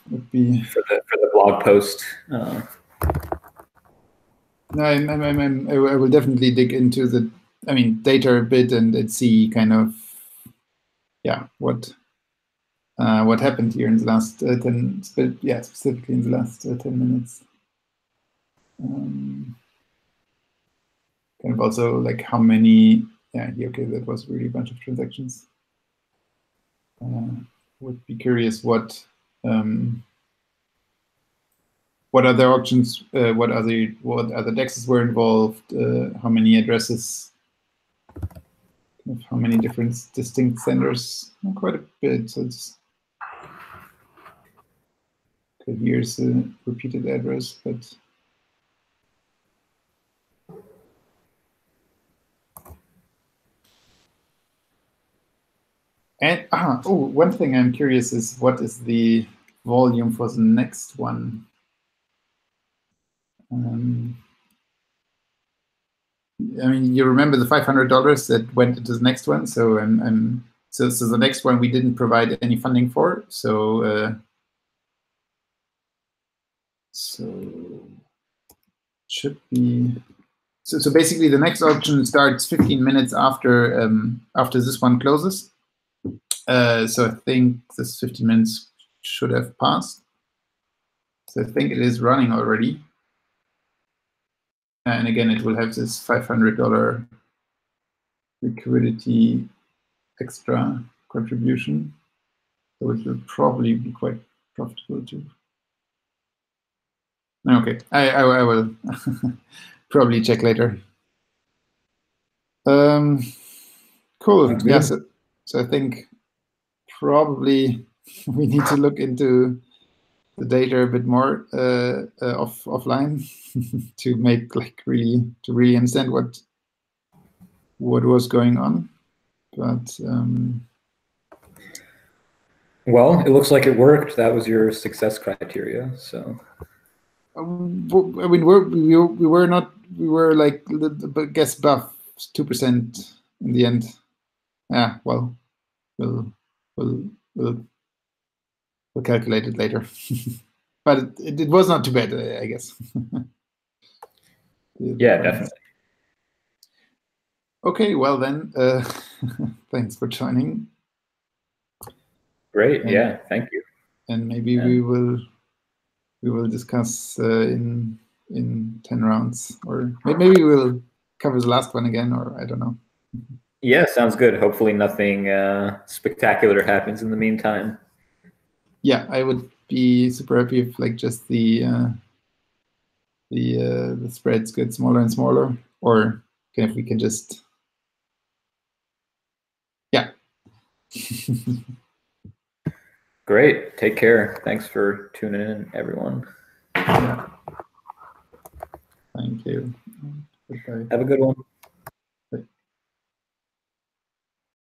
would be for the blog post. No, I will definitely dig into the, data a bit and see kind of, yeah, what happened here in the last 10, yeah, specifically in the last 10 minutes. Kind of also like how many, yeah, okay, that was really a bunch of transactions. Would be curious what other auctions, what other DEXs were involved, how many addresses, how many different distinct senders, quite a bit. So it's okay, here's a repeated address, but and one thing I'm curious is what is the volume for the next one? You remember the $500 that went into the next one, so so the next one we didn't provide any funding for, so should be so basically the next auction starts 15 minutes after this one closes. So I think this 15 minutes should have passed. So I think it is running already. And again, it will have this $500 liquidity extra contribution. So it will probably be quite profitable too. Okay, I will probably check later. Cool. Yes. So I think probably we need to look into the data a bit more offline to make really understand what was going on. But well, it looks like it worked. That was your success criteria. So I mean, we were not, we were like, I guess above 2% in the end. Yeah, well, we'll calculate it later. But it was not too bad, I guess. Yeah, definitely. Okay, well then, thanks for joining. Great. Yeah, thank you. And maybe we will discuss in 10 rounds, or maybe we'll cover the last one again, or I don't know. Yeah, sounds good. Hopefully nothing spectacular happens in the meantime. Yeah, I would be super happy if like just the spreads get smaller and smaller, or if we can just, yeah. Great. Take care. Thanks for tuning in, everyone. Yeah. Thank you. Goodbye. Have a good one.